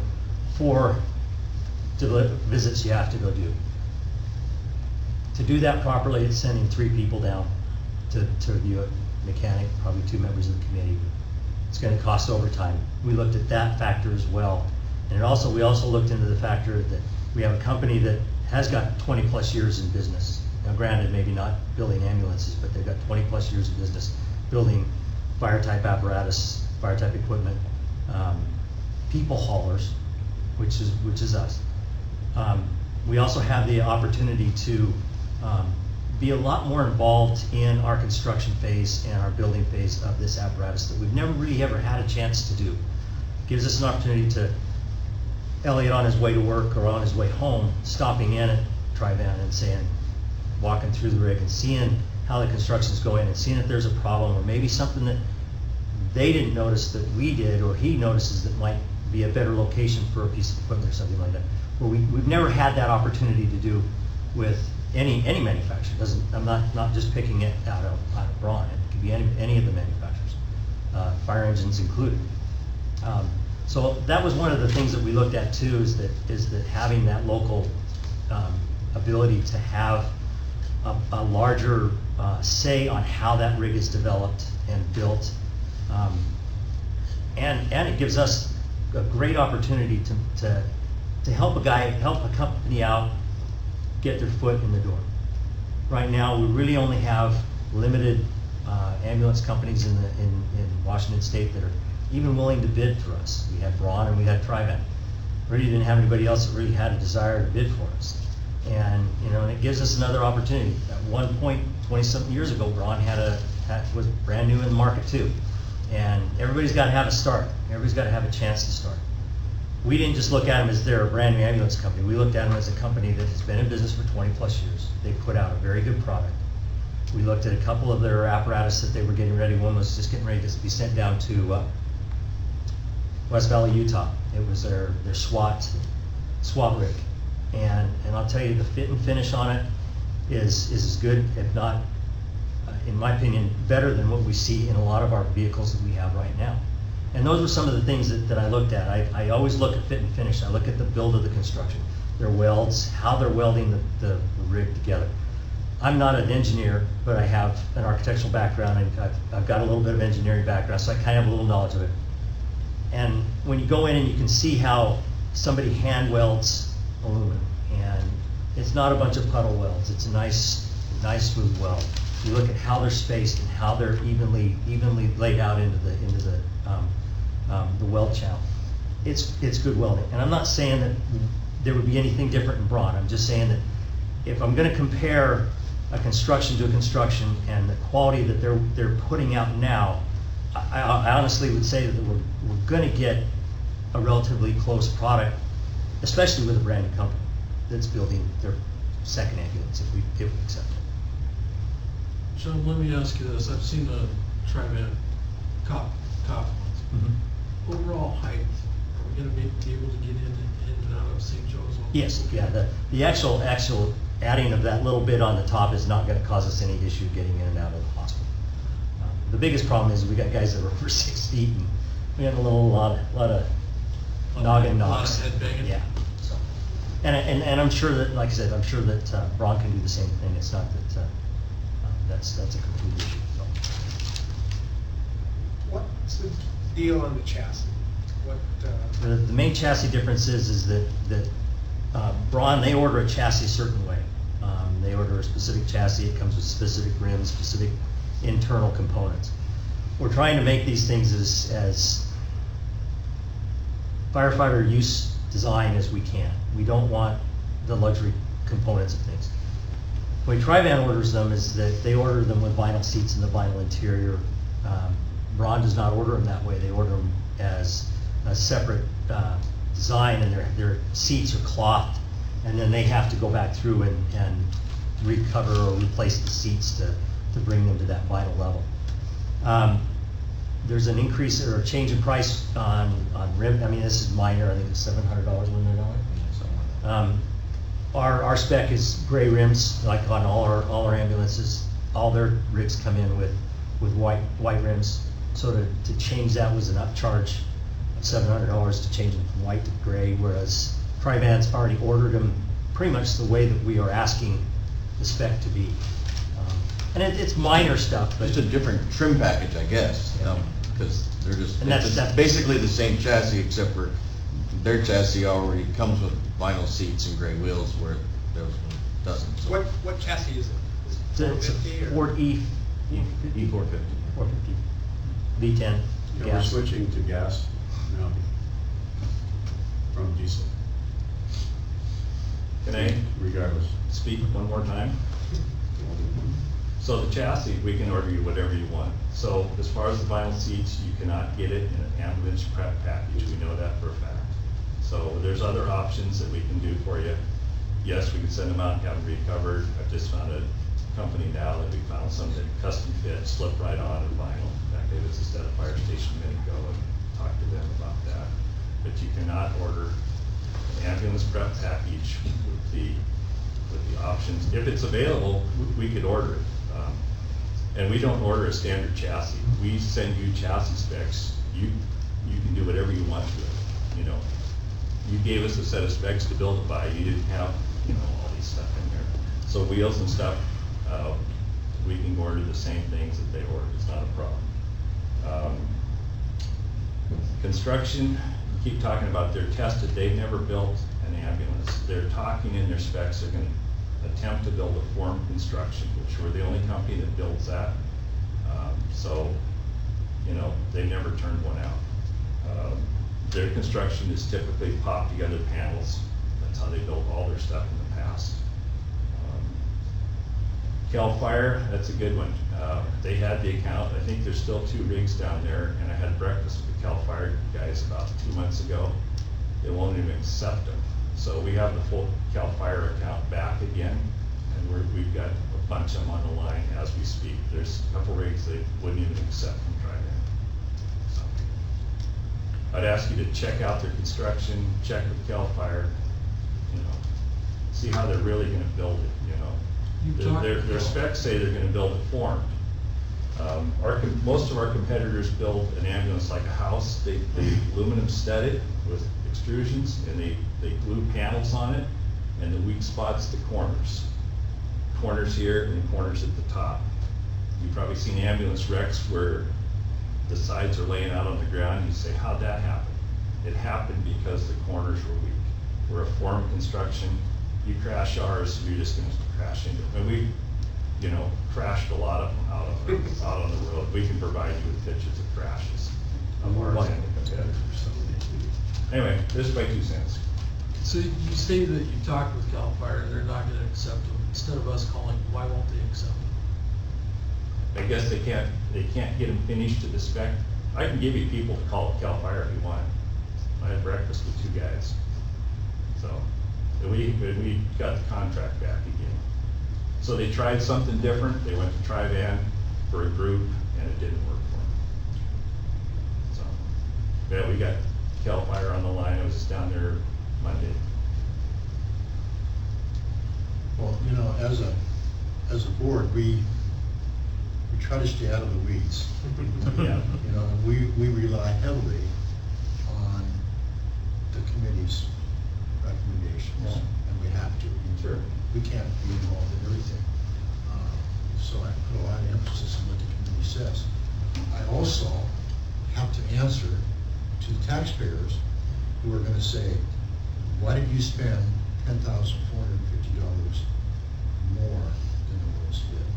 visits you have to go do. To do that properly, it's sending 3 people down to review it, mechanic, probably 2 members of the committee. It's going to cost overtime. We looked at that factor as well. And we also looked into the factor that we have a company that has got 20 plus years in business. Now granted, maybe not building ambulances, but they've got 20 plus years of business building fire type apparatus, fire type equipment, people haulers, which is us. We also have the opportunity to be a lot more involved in our construction phase and our building phase of this apparatus that we've never really ever had a chance to do. Gives us an opportunity to, Elliot on his way to work or on his way home, stopping in at Tri-Van and walking through the rig and seeing how the construction's going and seeing if there's a problem or maybe something that they didn't notice that we did, or he notices that might be a better location for a piece of equipment or something like that. Where we've never had that opportunity to do with any manufacturer. I'm not just picking it out of Braun. It could be any of the manufacturers, fire engines included. So that was one of the things that we looked at too, is that having that local ability to have a larger say on how that rig is developed and built, and it gives us a great opportunity to help a company out get their foot in the door. Right now, we really only have limited ambulance companies in Washington State that are even willing to bid for us. We had Braun and we had Tri-Van. Really didn't have anybody else that really had a desire to bid for us. And and it gives us another opportunity. At one point, 20-something years ago, Braun was brand new in the market too. And everybody's got to have a start. Everybody's got to have a chance to start. We didn't just look at them as they're a brand new ambulance company. We looked at them as a company that has been in business for 20 plus years. They put out a very good product. We looked at a couple of their apparatus that they were getting ready. One was just getting ready to be sent down to West Valley, Utah. It was their SWAT rig. And I'll tell you, the fit and finish on it is as good, if not, in my opinion, better than what we see in a lot of our vehicles that we have right now. And those were some of the things that I looked at. I always look at fit and finish. I look at the build of the construction, their welds, how they're welding the rig together. I'm not an engineer, but I have an architectural background, and I've got a little bit of engineering background, so I kind of have a little knowledge of it. And when you go in and you can see how somebody hand welds aluminum, and it's not a bunch of puddle welds. It's a nice smooth weld. You look at how they're spaced and how they're evenly laid out into the weld channel. It's good welding. And I'm not saying that there would be anything different in Braun. I'm just saying that if I'm going to compare a construction to a construction and the quality that they're putting out now, I honestly would say that we're going to get a relatively close product, especially with a brand new company that's building their second ambulance if we accept it. Sean, let me ask you this, I've seen the Tri-Van cop ones. Overall height, are we gonna be able to get in and out of St. Joe's? Yes, yeah, the actual adding of that little bit on the top is not gonna cause us any issue getting in and out of the hospital. The biggest problem is we got guys that are over 6 feet, and we have a lot of noggin knocks. A lot of head banging. Yeah, so, and I'm sure that, like I said, I'm sure that Braun can do the same thing. It's not that, that's a complete issue, so. What's the deal on the chassis? What, The main chassis difference is that Braun, they order a chassis a certain way. They order a specific chassis, it comes with specific rims, specific internal components. We're trying to make these things as firefighter use design as we can. We don't want the luxury components of things. The way Tri-Van orders them is that they order them with vinyl seats and the vinyl interior. Braun does not order them that way. They order them as a separate design, and their seats are clothed, and then they have to go back through and recover or replace the seats to bring them to that vinyl level. There's an increase or a change in price on rim. I mean, this is minor. I think it's $700 when they're going. Our spec is gray rims, like on all our ambulances. All their rigs come in with white rims. So to change that was an upcharge of $700 to change them from white to gray, whereas Tri-Van's already ordered them pretty much the way that we are asking the spec to be. And it's minor stuff, but Just a different trim package, I guess, because they're just, And that's- it's basically the same chassis, except for their chassis already comes with vinyl seats and gray wheels, where theirs one doesn't. So what chassis is it? Is it it's a 450 or? Ford E450. 450 V10. Yeah, we're gas. switching to gas now from diesel, Can I regardless. speak one more time? So the chassis, we can order you whatever you want. So as far as the vinyl seats, you cannot get it in an ambulance prep package. We know that for a fact. So there's other options that we can do for you. Yes, we can send them out and have them recovered. I've just found a company now that we found some that custom fit, slip right on in vinyl. In fact, they was just at a fire station a minute ago and talked to them about that. But you cannot order an ambulance prep package with the options. If it's available, we could order it. And we don't order a standard chassis. We send you chassis specs. You can do whatever you want to it. You know, you gave us a set of specs to build it by. You didn't have, all these stuff in there. So wheels and stuff, we can order the same things that they order. It's not a problem. Construction, you keep talking about they're tested. They've never built an ambulance. They're talking in their specs. They're going to attempt to build a form construction, which we're the only company that builds that. So, they've never turned one out. Their construction is typically popped together panels. That's how they built all their stuff in the past. Cal Fire, that's a good one. They had the account. I think there's still 2 rigs down there, and I had breakfast with the Cal Fire guys about 2 months ago. They won't even accept them. So we have the full Cal Fire account back again, and we've got a bunch of them on the line as we speak. There's a couple rigs they wouldn't even accept from Tri-Van. So I'd ask you to check out their construction, check with Cal Fire, see how they're really gonna build it, Their specs say they're gonna build it formed. Most of our competitors build an ambulance like a house. They aluminum stud it with extrusions, and they glue panels on it, and the weak spot's the corners. Corners here and corners at the top. You've probably seen ambulance wrecks where the sides are laying out on the ground. You say, how'd that happen? It happened because the corners were weak. We're a form construction. You crash ours, you're just gonna crash into it. And we, crashed a lot of them out on the road. We can provide you with pictures of crashes of ours and the competitors. Anyway, this is my 2 cents. So you say that you talked with Cal Fire and they're not gonna accept them. Instead of us calling, why won't they accept them? I guess they can't get them finished to the spec. I can give you people to call Cal Fire if you want. I had breakfast with 2 guys. So, And we got the contract back again. So they tried something different, they went to Tri-Van for a group, and it didn't work for them. So, yeah, we got CAL FIRE on the line, I was just down there Monday. Well, you know, as a board, we try to stay out of the weeds. Yeah. You know, we rely heavily on the committee's recommendations, Yeah. and we have to. Sure. We can't be involved in everything. So I put a lot of emphasis on what the committee says. I also have to answer to the taxpayers who are gonna say, why did you spend $10,450 more than the lowest bid?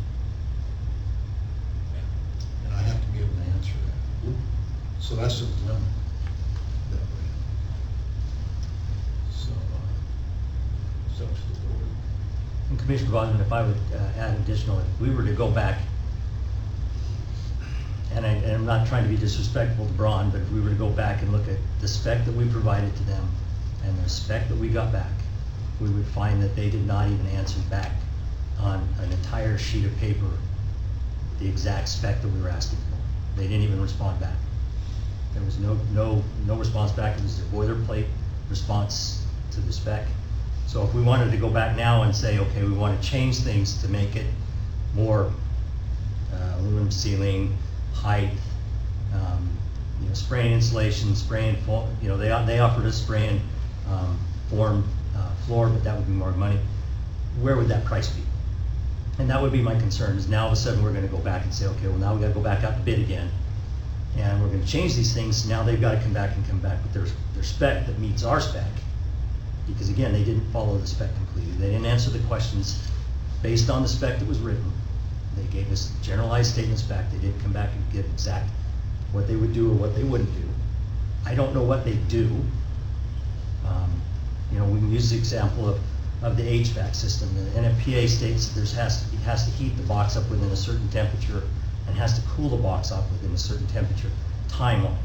And I have to be able to answer that. So that's a dilemma that we're in. So, it's up to the board. And Commissioner Bosman, if I would add additional, if we were to go back, and I'm not trying to be disrespectful to Braun, but if we were to go back and look at the spec that we provided to them and the spec that we got back, we would find that they did not even answer back on an entire sheet of paper the exact spec that we were asking for. They didn't even respond back. There was no response back. It was a boilerplate response to the spec. So if we wanted to go back now and say, okay, we want to change things to make it more aluminum ceiling, height, you know, spraying insulation, spraying, you know, they offered us spraying form floor, but that would be more money. Where would that price be? And that would be my concern, is now all of a sudden we're going to go back and say, okay, well, now we got to go back out to bid again, and we're going to change these things. Now they've got to come back with their spec that meets our spec, because again, they didn't follow the spec completely. They didn't answer the questions based on the spec that was written. They gave us generalized statements back. They didn't come back and give exact what they would do or what they wouldn't do. I don't know what they do. You know, we can use the example of the HVAC system. The NFPA states that it has to heat the box up within a certain temperature and has to cool the box up within a certain temperature timeline.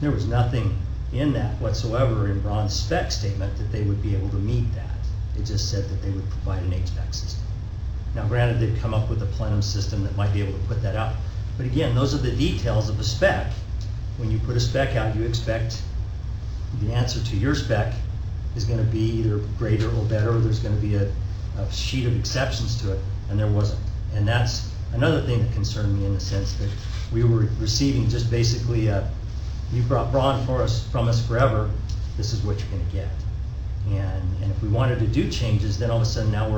There was nothing in that whatsoever in Braun's spec statement that they would be able to meet that. It just said that they would provide an HVAC system. Now granted, they've come up with a plenum system that might be able to put that out. But again, those are the details of a spec. When you put a spec out, you expect the answer to your spec is going to be either greater or better, or there's going to be a sheet of exceptions to it, and there wasn't. And that's another thing that concerned me, in the sense that we were receiving just basically you brought Braun from us forever, this is what you're going to get. And if we wanted to do changes, then all of a sudden now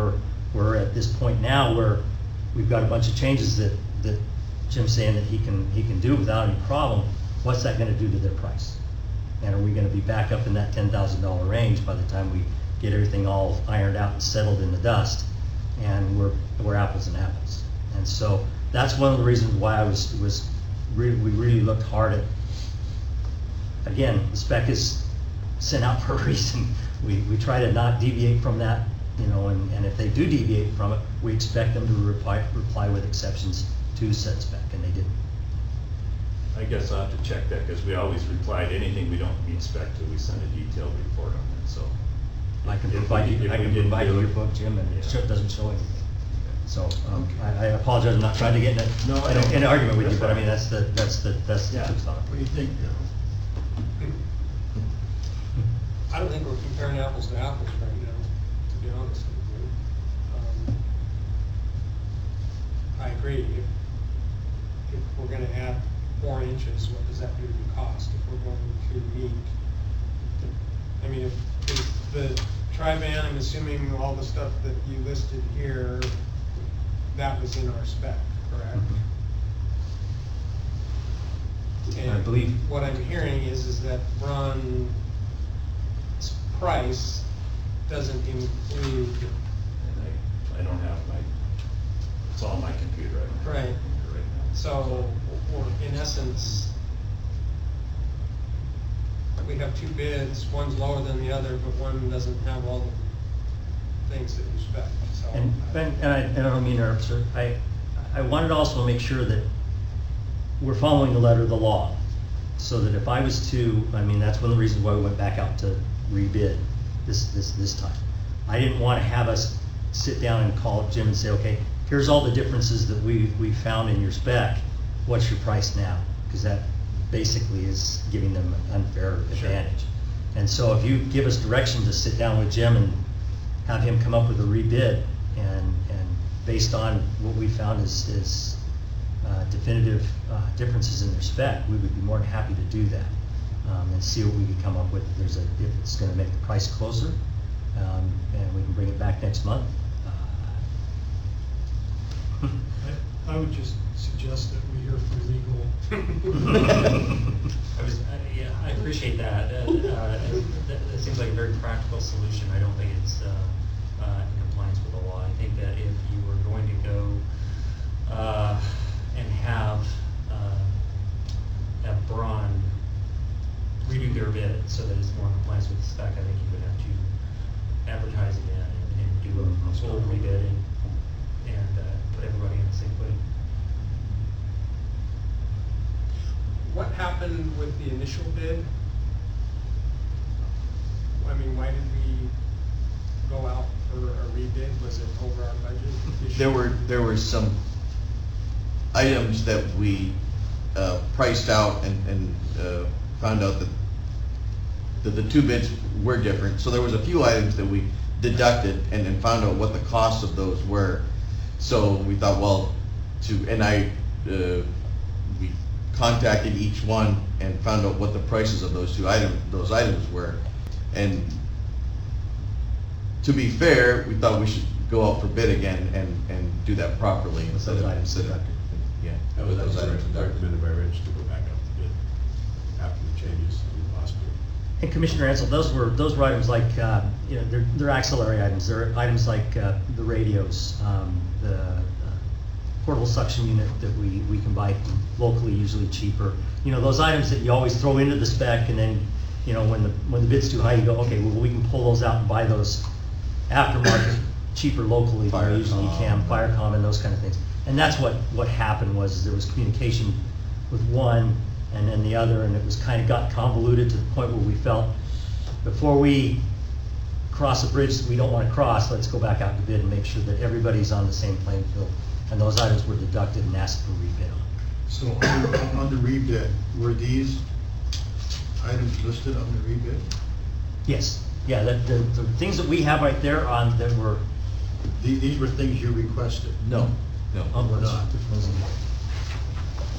we're at this point now where we've got a bunch of changes that Jim's saying that he can do without any problem. What's that going to do to their price? And are we going to be back up in that $10,000 range by the time we get everything all ironed out and settled in the dust, and we're apples and apples? And so that's one of the reasons why we really looked hard at. Again, the spec is sent out for a reason. We try to not deviate from that, you know, and if they do deviate from it, we expect them to reply with exceptions to said spec, and they didn't. I guess I'll have to check that, because we always reply to anything we don't meet spec to, we send a detailed report on it, so. I can if we provide did- you, if I we can didn't provide do you it- your book, Jim, and it Yeah. doesn't show anything. So, I apologize, I'm not trying to get No, I don't. in an argument with you, That's but I mean, fine. that's the Yeah. truth on What do you think, Bill? I don't think we're comparing apples to apples right now, to be honest with you. I agree, if we're gonna add 4 inches, what does that do to the cost if we're going to meet? I mean, if the Tri-Van, I'm assuming all the stuff that you listed here, that was in our spec, correct? I believe. What I'm hearing is that Braun's price doesn't include. And I don't have it's on my computer. I don't have Right. it right now. So, or in essence, we have 2 bids, one's lower than the other, but one doesn't have all the things that you expect, so. And I don't mean to interrupt, sir. I wanted to also make sure that we're following the letter of the law, so that if I was to, I mean, that's one of the reasons why we went back out to rebid this time. I didn't want to have us sit down and call Jim and say, okay, here's all the differences that we found in your spec, what's your price now? Because that basically is giving them an unfair advantage. And so if you give us direction to sit down with Jim and have him come up with a rebid, and based on what we found is definitive differences in their spec, we would be more than happy to do that, and see what we could come up with. If it's going to make the price closer, and we can bring it back next month. I would just suggest that we hear from legal. I appreciate that. That seems like a very practical solution. I don't think it's in compliance with the law. I think that if you were going to go and have Braun redo their bid so that it's more in compliance with the spec, I think you would have to advertise again and do a full rebid and put everybody in the same footing. What happened with the initial bid? I mean, why did we go out for a rebid? Was it over our budget? There were some items that we priced out and found out that the two bids were different. So there was a few items that we deducted and found out what the cost of those were. So we thought, well, we contacted each one and found out what the prices of those items were. And to be fair, we thought we should go out for bid again and do that properly instead of yeah. That was recommended by Rich to go back out to bid after the changes in the last bid. And Commissioner Ansel, those were items like, they're auxiliary items. They're items like the radios, the portable suction unit that we can buy locally, usually cheaper. Those items that you always throw into the spec, and then, when the bid's too high, you go, okay, well, we can pull those out and buy those aftermarket cheaper locally than we usually can, Firecom and those kind of things. And that's what happened was there was communication with one and then the other, and it was kind of got convoluted to the point where we felt before we cross a bridge that we don't want to cross, let's go back out to bid and make sure that everybody's on the same playing field. And those items were deducted and asked for rebid on. So on the rebid, were these items listed on the rebid? Yes, yeah, the things that we have right there on that were. These were things you requested? No. We're not.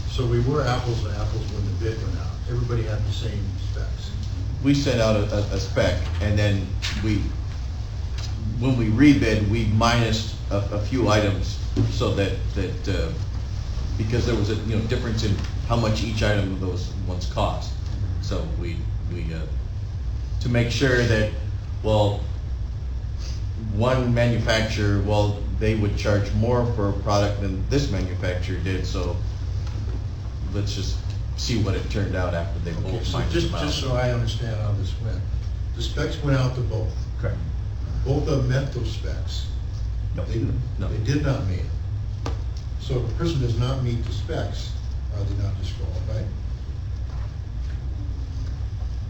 So we were apples to apples when the bid went out. Everybody had the same specs. We sent out a spec, and then when we rebid, we minused a few items so that because there was a difference in how much each item of those ones cost. So we to make sure that, well, one manufacturer, they would charge more for a product than this manufacturer did, so let's just see what it turned out after they both So mined them out. just so I understand how this went, the specs went out to both. Correct. Both of them met those specs. No. No. They did not meet it. So if a person does not meet the specs, are they not disqualified?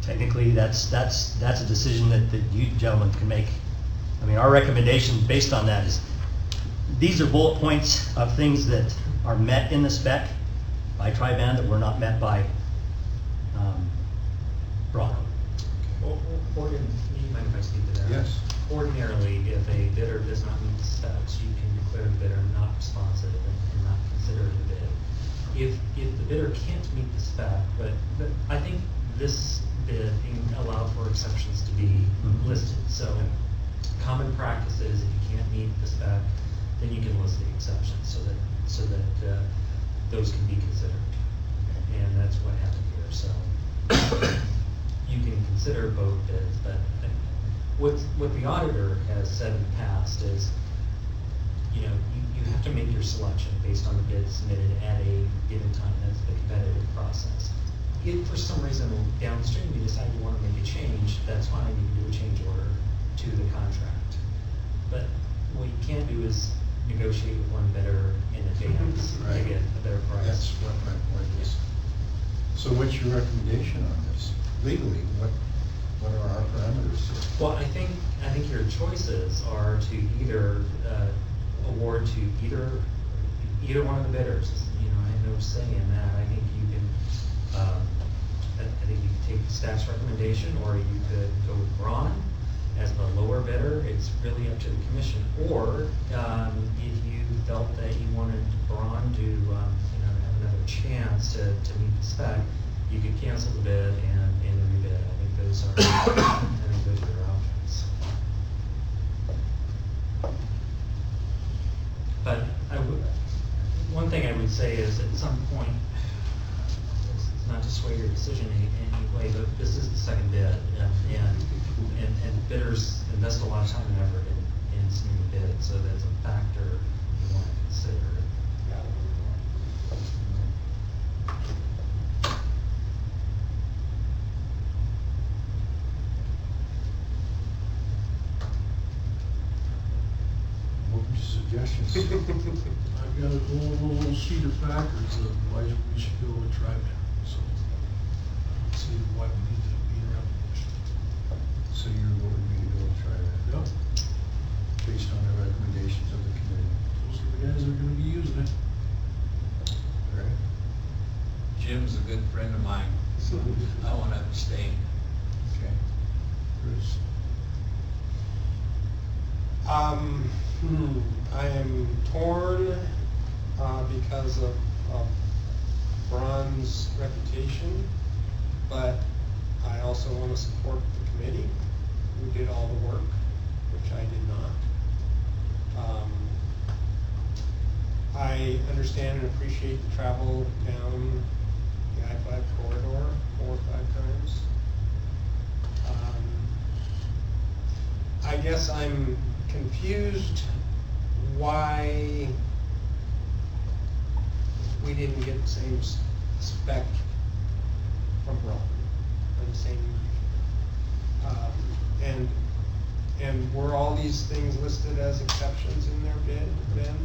Technically, that's a decision that you gentlemen can make. I mean, our recommendation based on that is, these are bullet points of things that are met in the spec by Tri-Band that were not met by Braun. Do you mind if I speak to that? Yes. Ordinarily, if a bidder does not meet the specs, you can declare the bidder not responsive and not consider the bid. If the bidder can't meet the spec, but I think this bid allowed for exceptions to be listed. So common practice is if you can't meet the spec, then you can list the exceptions so that those can be considered. And that's what happened here. So you can consider both bids, but what the auditor has said in the past is, you have to make your selection based on the bids submitted at a given time. That's the competitive process. If for some reason downstream you decide you want to make a change, that's fine. You can do a change order to the contract. But what you can't do is negotiate with one bidder in advance to Right. get a better price. That's what my point is. So what's your recommendation on this? Legally, what are our parameters? Well, I think your choices are to either, award to either one of the bidders. You know, I have no say in that. I think you can, I think you could take staff's recommendation, or you could go with Braun as the lower bidder. It's really up to the commission. Or, if you felt that you wanted Braun to, have another chance to meet the spec, you could cancel the bid and rebid. I think those are, your options. But one thing I would say is, at some point, it's not to sway your decision in any way, but this is the second bid, and bidders invest a lot of time and effort in submitting bids, so that's a factor you want to consider. Open to suggestions. I've got a whole sheet of factors of why we should go with Tri-Man, so let's see why we need to be around the bush. So you're voting me to go and try that? Yep, Based on the recommendations of the committee. those are the guys that are gonna be using it. All right. Jim's a good friend of mine, so I want to abstain. Okay. Bruce? I am torn, because of Braun's reputation, but I also want to support the committee who did all the work, which I did not. I understand and appreciate the travel down the I-5 corridor 4 or 5 times. I guess I'm confused why we didn't get the same spec from Braun, or the same, and were all these things listed as exceptions in their bid, Ben?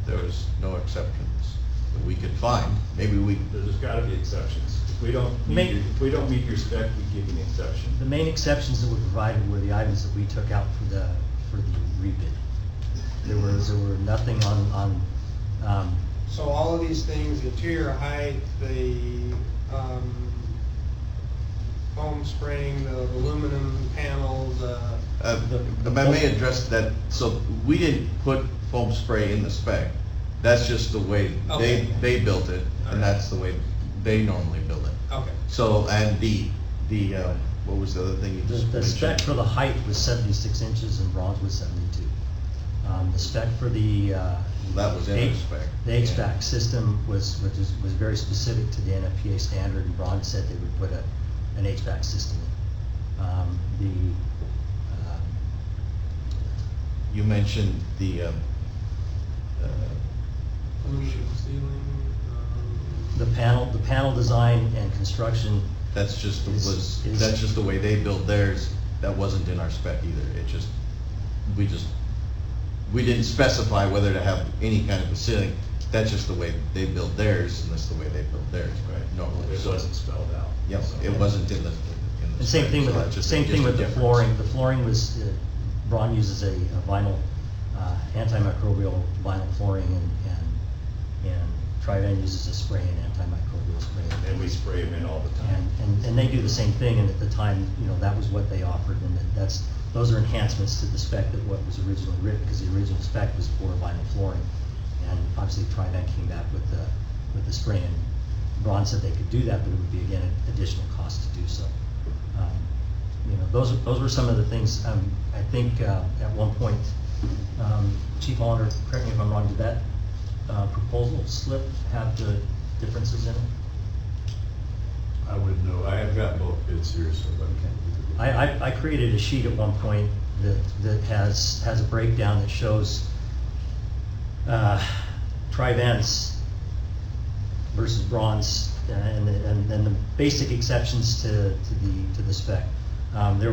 There was no exceptions that we could find. Maybe we, There's gotta be exceptions. If we don't meet your spec, we give you an exception. The main exceptions that were provided were the items that we took out for the rebid. There were nothing on, So all of these things, the interior height, the, foam spraying, the aluminum panels, if I may address that, so we didn't put foam spray in the spec. That's just the way Okay. they built it, and that's the way they normally build it. okay. So, and the, what was the other thing you just the spec mentioned? for the height was 76 inches and bronze was 72. The spec for the, That was in the spec. The HVAC system was very specific to the NFPA standard, and Braun said they would put an HVAC system in. You mentioned the, Pollution ceiling, The panel design and construction. that's just, Is- that's just the way they built theirs. That wasn't in our spec either. It just, we didn't specify whether to have any kind of a ceiling. That's just the way they built theirs, and that's the way they built theirs, right, normally. It So- wasn't spelled out. Yep, So- it wasn't in the And same spec, thing so with, that's just same thing a with the difference. flooring. The flooring was, Braun uses a vinyl, antimicrobial vinyl flooring, and Tri-Van uses a spray and antimicrobial spray. And we spray them in all the time. And they do the same thing, and at the time, that was what they offered, and those are enhancements to the spec that what was originally written, because the original spec was for vinyl flooring. And obviously Tri-Van came back with the spray, and Braun said they could do that, but it would be, again, an additional cost to do so. Those were some of the things. I think at one point, Chief Hollander, correct me if I'm wrong, did that proposal slip have the differences in it? I wouldn't know, I have got both bids here, so. I created a sheet at one point that has a breakdown that shows Tri-Van's versus Braun's, and the basic exceptions to the spec. There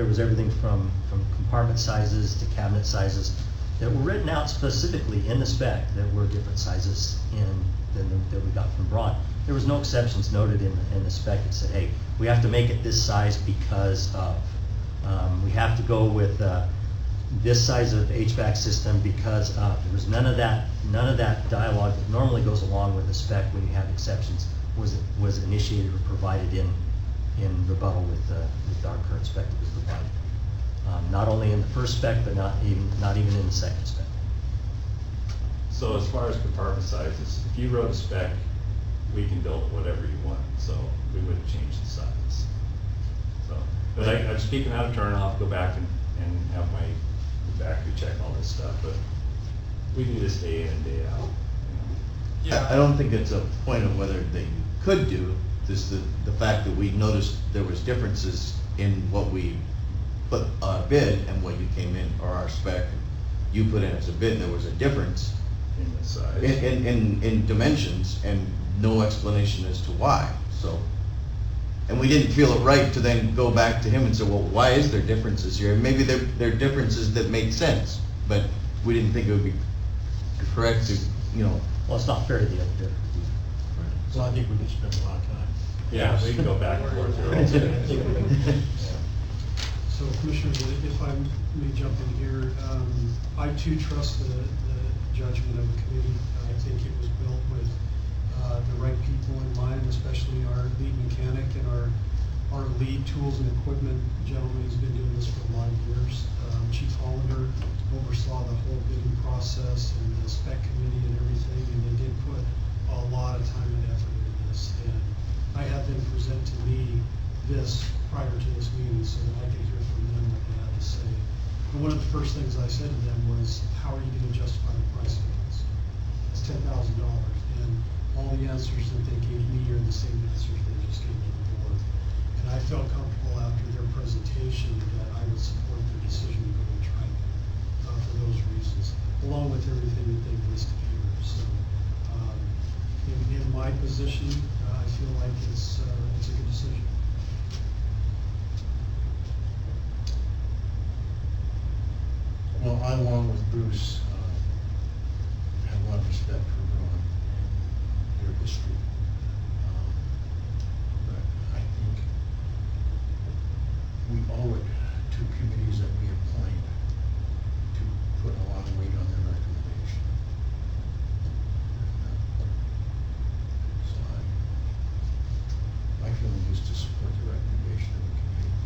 was everything from compartment sizes to cabinet sizes that were written out specifically in the spec that were different sizes that we got from Braun. There was no exceptions noted in the spec that said, hey, we have to make it this size because of. We have to go with this size of HVAC system because there was none of that dialogue that normally goes along with the spec when you have exceptions was initiated or provided in rebuttal with our current spec that was provided. Not only in the first spec, but not even in the second spec. So as far as compartment sizes, if you wrote a spec, we can build whatever you want, so we wouldn't change the sizes. So, but I'm speaking out of turn, I'll go back and have my factory check all this stuff, but we do this day in and day out. You know. I don't think it's a point of whether they could do, this, the fact that we noticed there was differences in what we put our bid and what you came in, or our spec, you put in as a bid, there was a difference In the size. in dimensions and no explanation as to why, so. And we didn't feel it right to then go back to him and say, well, why is there differences here? And maybe there are differences that make sense, but we didn't think it would be correct to, you know. Well, it's not fair to the other bidder. Well, I think we could spend a lot of time. Yeah, we can go back and forth here. So Commissioners, if I may jump in here, I too trust the judgment of the committee. I think it was built with the right people in mind, especially our lead mechanic and our lead tools and equipment gentleman who's been doing this for a lot of years. Chief Hollander oversaw the whole bidding process and the spec committee and everything, and they did put a lot of time and effort into this. And I had them present to me this prior to this meeting so that I could hear from them what they had to say. And one of the first things I said to them was, how are you going to justify the price of this? It's $10,000. And all the answers that they gave me are the same answers they just gave to the board. And I felt comfortable after their presentation that I would support their decision to go with Trident for those reasons, along with everything that they've listed here. So in my position, I feel like it's a good decision. Well, I, along with Bruce, have a lot of respect for Ron and their history. But I think we owe it to committees that we appoint to put a lot of weight on their recommendation. So my feeling is to support the recommendation of the committee.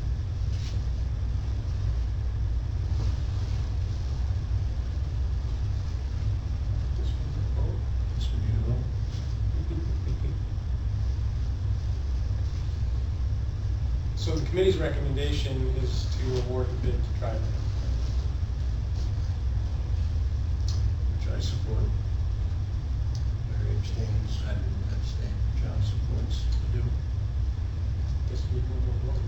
Yes, we need a vote. So the committee's recommendation is to award the bid to Trident. Which I support. Larry abstains. I didn't abstain. John supports. I do. Guess we will vote.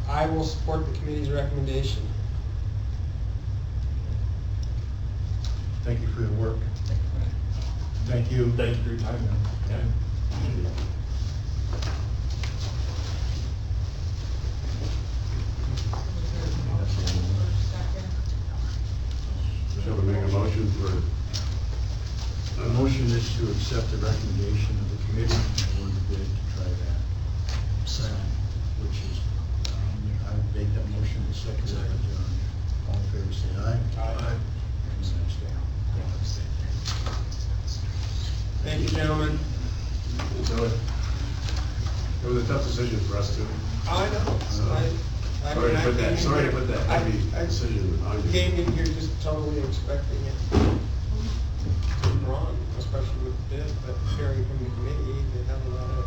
I will support the committee's recommendation. Thank you for your work. Thank you. Thank you for your time, man. Yeah. Shall we make a motion for? The motion is to accept the recommendation of the committee and award the bid to try that. Second. Which is, I would make that motion and second that, John. All in favor, say aye. Aye. Everyone abstain. Thank you, gentlemen. So it was a tough decision for us too. I know. Sorry to put that, sorry to put that heavy I decision on you. came in here just totally expecting it to be wrong, especially with the bid, but hearing from the committee, they have a lot of,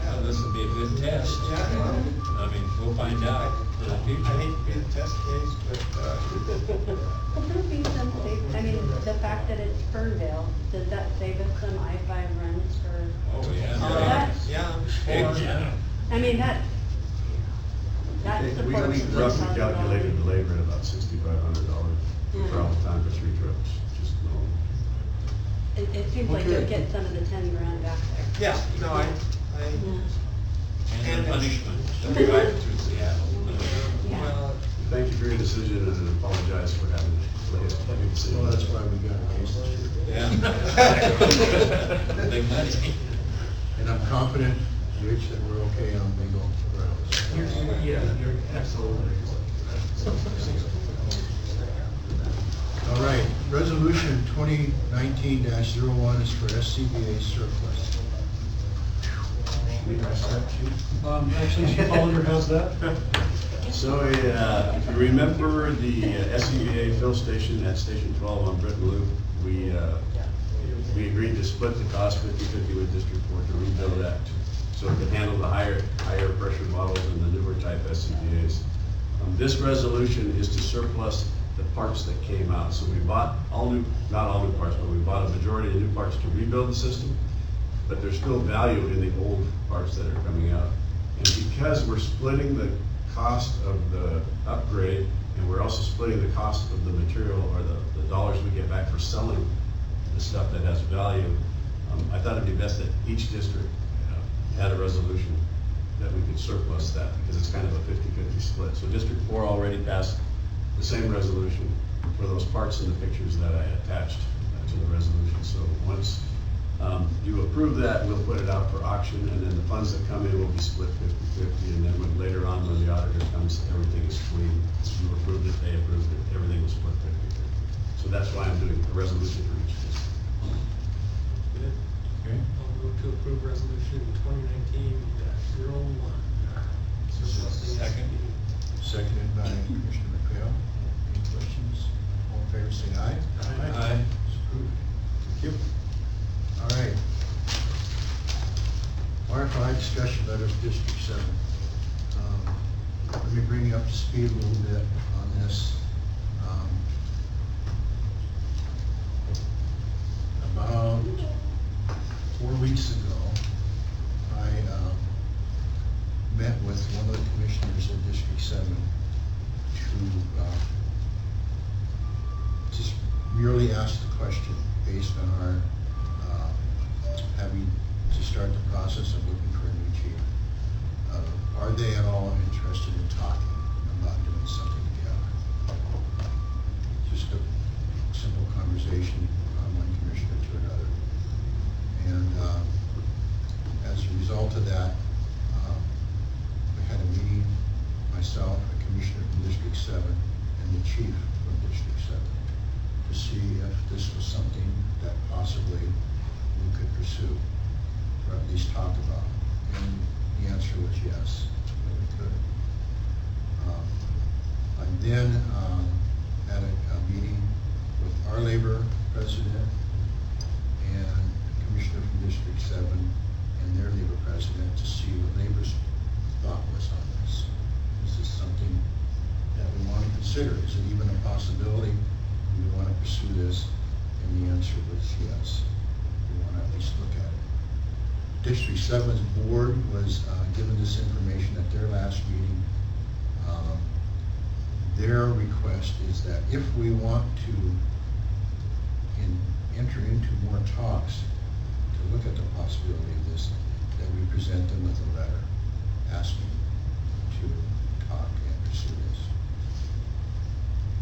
Yeah, this will be a good test. Yeah. I mean, we'll find out in the I future. hate to be the test case, but, Well, there'll be some, I mean, the fact that it's Ferndale, does that save us some I-5 runs for? Oh, yeah. yeah. Yeah. I mean, that We supports. the roughly $10,000. calculated the labor at about $6,500 Yeah. for all the time for 3 trips, just no. It seems like you'll get some of the 10 grand back there. Yeah, no, I, Yeah. And the punishment, the drive through Seattle. Yeah. well, Thank you for your decision and apologize for having to play it. Well, that's why we got a case this year. Yeah. Big money. And I I'm confident, Rich, that we're okay on legal grounds. You're absolutely. All right, resolution 2019-01 is for SCBA surplus. Should we address that, Chief? Actually, Chief Hollander has that. So, if you remember the SCBA fill station at Station 12 on Britton Loop, we agreed to split the cost 50/50 with District 4 to rebuild that, so it could handle the higher pressure bottles and the newer type SCBA's. This resolution is to surplus the parts that came out. So we bought not all new parts, but we bought a majority of new parts to rebuild the system, but there's still value in the old parts that are coming out. And because we're splitting the cost of the upgrade, and we're also splitting the cost of the material or the dollars we get back for selling the stuff that has value, I thought it'd be best that each district had a resolution that we could surplus that, because it's kind of a 50/50 split. So District 4 already passed the same resolution for those parts in the pictures that I attached to the resolution. So once you approve that, we'll put it out for auction, and then the funds that come in will be split 50/50, and then later on, when the auditor comes, everything is clean. You approved it, they approved it, everything was split 50/50. So that's why I'm doing a resolution for each district. Okay. I'll move to approve resolution 2019-01. Second. Seconded by Commissioner McPhail. Any questions? All in favor, say aye. Aye. It's approved. Thank you. All right. RFI discussion letters, District 7. Let me bring you up to speed a little bit on this. About 4 weeks ago, I met with one of the commissioners of District 7 to just merely ask the question based on our having to start the process of looking for a new chief. Are they at all interested in talking about doing something together? Just a simple conversation from one commissioner to another. And as a result of that, we had a meeting, myself, a commissioner from District 7, and the chief from District 7, to see if this was something that possibly we could pursue, or at least talk about. And the answer was yes, that we could. I then had a meeting with our labor president and commissioner from District 7 and their labor president to see what labor's thought was on this. Is this something that we want to consider? Is it even a possibility? Do we want to pursue this? And the answer was yes. We want to at least look at it. District 7's board was given this information at their last meeting. Their request is that if we want to enter into more talks to look at the possibility of this, that we present them with a letter asking to talk and pursue this.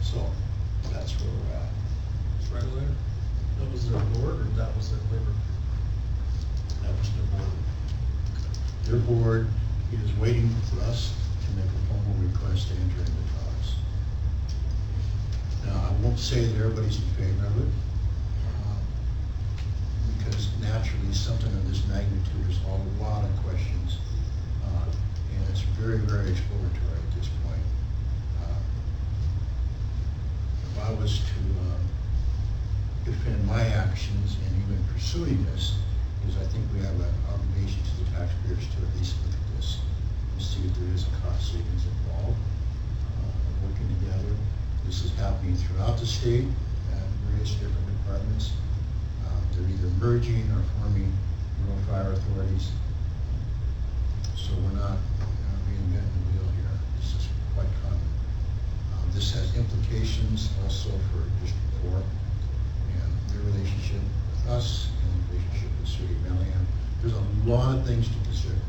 So that's where we're at. Just write a letter. That was their board, or that was their labor? That was their board. Their board is waiting for us to make a formal request to enter into talks. Now, I won't say that everybody's in favor of it, because naturally something of this magnitude is a lot of questions, and it's very, very exploratory at this point. If I was to defend my actions in even pursuing this, is I think we have an obligation to the taxpayers to at least look at this and see if there is a cost savings involved, working together. This is happening throughout the state at various different departments. They're either merging or forming rural fire authorities. So we're not reinventing the wheel here. This is quite common. This has implications also for District 4 and their relationship with us and the relationship with the city of Malian. There's a lot of things to consider.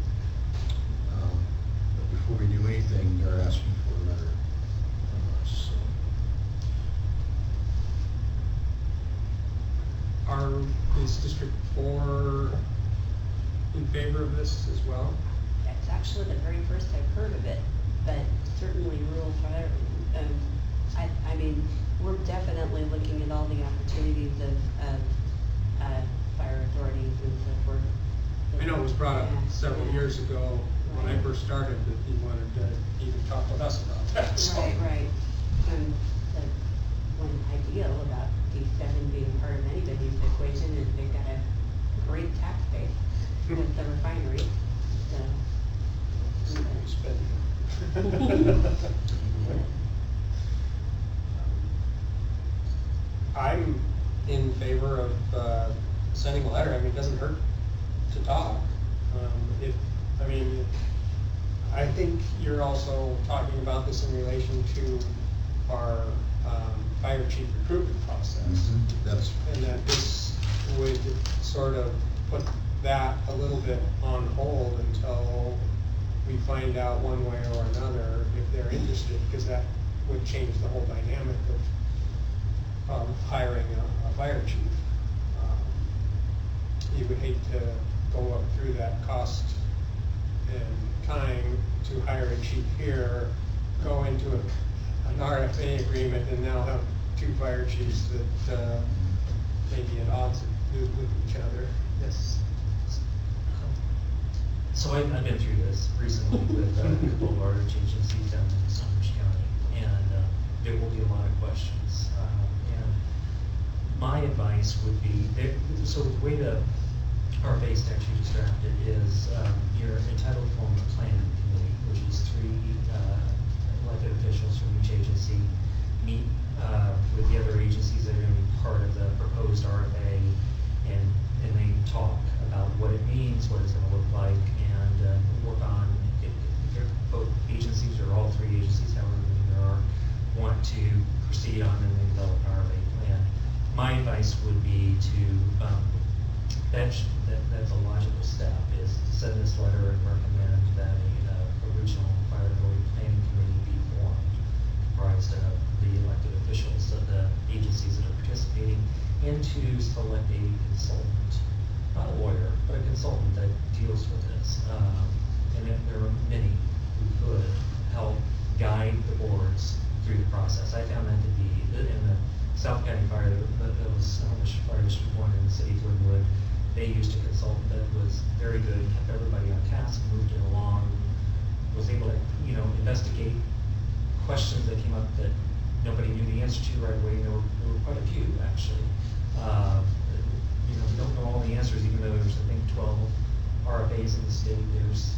But before we do anything, they're asking for a letter from us. So. Is District 4 in favor of this as well? That's actually the very first I've heard of it, but certainly rural fire, I mean, we're definitely looking at all the opportunities of fire authorities and so forth. I know it was brought up Yeah, several yeah. years ago when I Right. first started that he wanted to even talk with us about that, so. Right. And the one ideal about D7 being part of anybody's equation is they've got a great tax base with the refinery, so. I'm in favor of, sending a letter. I mean, it doesn't hurt to talk. I think you're also talking about this in relation to our, fire chief recruitment process. That's, And that this would sort of put that a little bit on hold until we find out one way or another if they're interested, because that would change the whole dynamic of hiring a fire chief. You would hate to go up through that cost and time to hire a chief here, go into an RFA agreement, and now have two fire chiefs that may be at odds with each other. Yes. So I've been through this recently with a couple of large agencies down in Sandwich County, and there will be a lot of questions. And my advice would be, so the way the RFA statute is drafted is you're entitled to form a planning committee, which is 3 elected officials from each agency meet with the other agencies that are going to be part of the proposed RFA, and they talk about what it means, what it's going to look like, and work on if both agencies or all 3 agencies, however many there are, want to proceed on and develop an RFA plan. My advice would be to that's a logical step, is to send this letter and recommend that a regional fire authority planning committee be formed, comprised of the elected officials of the agencies that are participating, and to select a consultant, not a lawyer, but a consultant that deals with this. And if there are many who could help guide the boards through the process. I found that to be, in the South County Fire, that was Sandwich Fire District 1 in the city of Glenwood, they used a consultant that was very good, kept everybody on task, moved it along, was able to, investigate questions that came up that nobody knew the answer to right away. There were quite a few, actually. We don't know all the answers, even though there's, I think, 12 RFAs in the state. There's,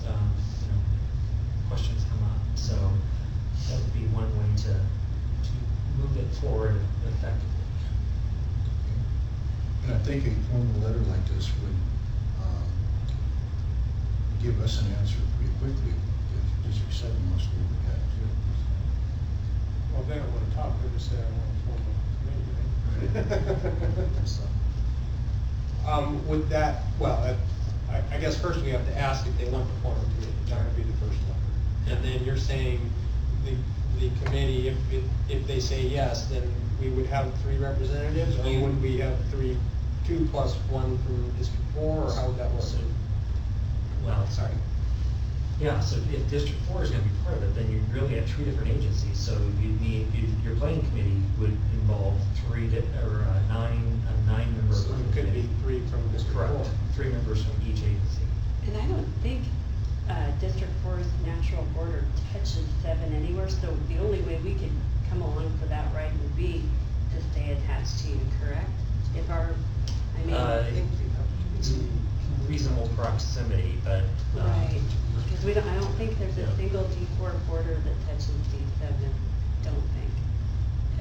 questions come up. So that would be one way to move it forward effectively. and I think a formal letter like this would give us an answer pretty quickly if District 7 wants to look at it. Well, if they don't want to talk, they'll just say, I want to form a committee. So, would that, I guess first we have to ask if they want to form a committee. That would be the first one. And then you're saying the committee, if they say yes, then we would have 3 representatives, or would we have 2 plus 1 from District 4, or how would that work? Well, sorry. Yeah, so if District 4 is going to be part of it, then you really have 3 different agencies. So your planning committee would involve 9-member. So it could be 3 from District 4. Correct, 3 members from each agency. And I don't think District 4's natural border touches 7 anywhere, so the only way we could come along for that ride would be to stay attached to you, correct? If our, It's reasonable proximity, but. Right, because I don't think there's a single D4 border that touches D7, don't think,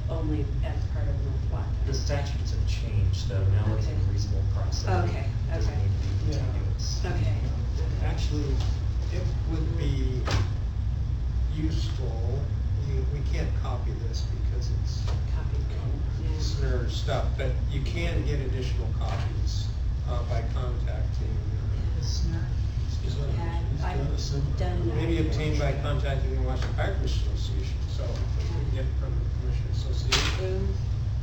only as part of North Black. The statutes have changed, though, now it's in reasonable proximity. Okay, It doesn't okay. need to be contiguous. Okay. Actually, it would be useful, we can't copy this because it's SNR stuff, but you can get additional copies by contacting. I've done that. Maybe obtained by contacting the Washington Fire Commission Association, so if we can get it from the Commission Association.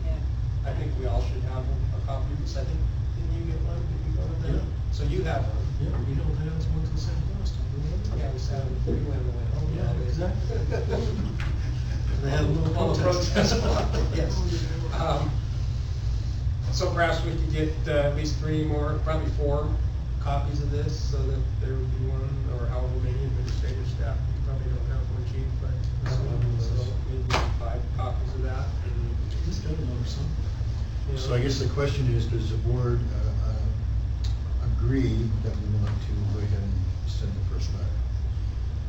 Yeah. I think we all should have a copy of this. I think, didn't you get one? Did you go with that? So you have one. Yeah, we held hands, went to St. Louis, don't you remember? Yeah, we sat on the freeway and went home. Yeah, exactly. They had a little All the protest. Yes. So perhaps we could get at least 3 more, probably 4 copies of this, so that there would be one, or however many administrative staff, we probably don't have one chief, but, so maybe 5 copies of that, and, He's got another something. you know. So I guess the question is, does the board agree that we want to go ahead and send the first letter?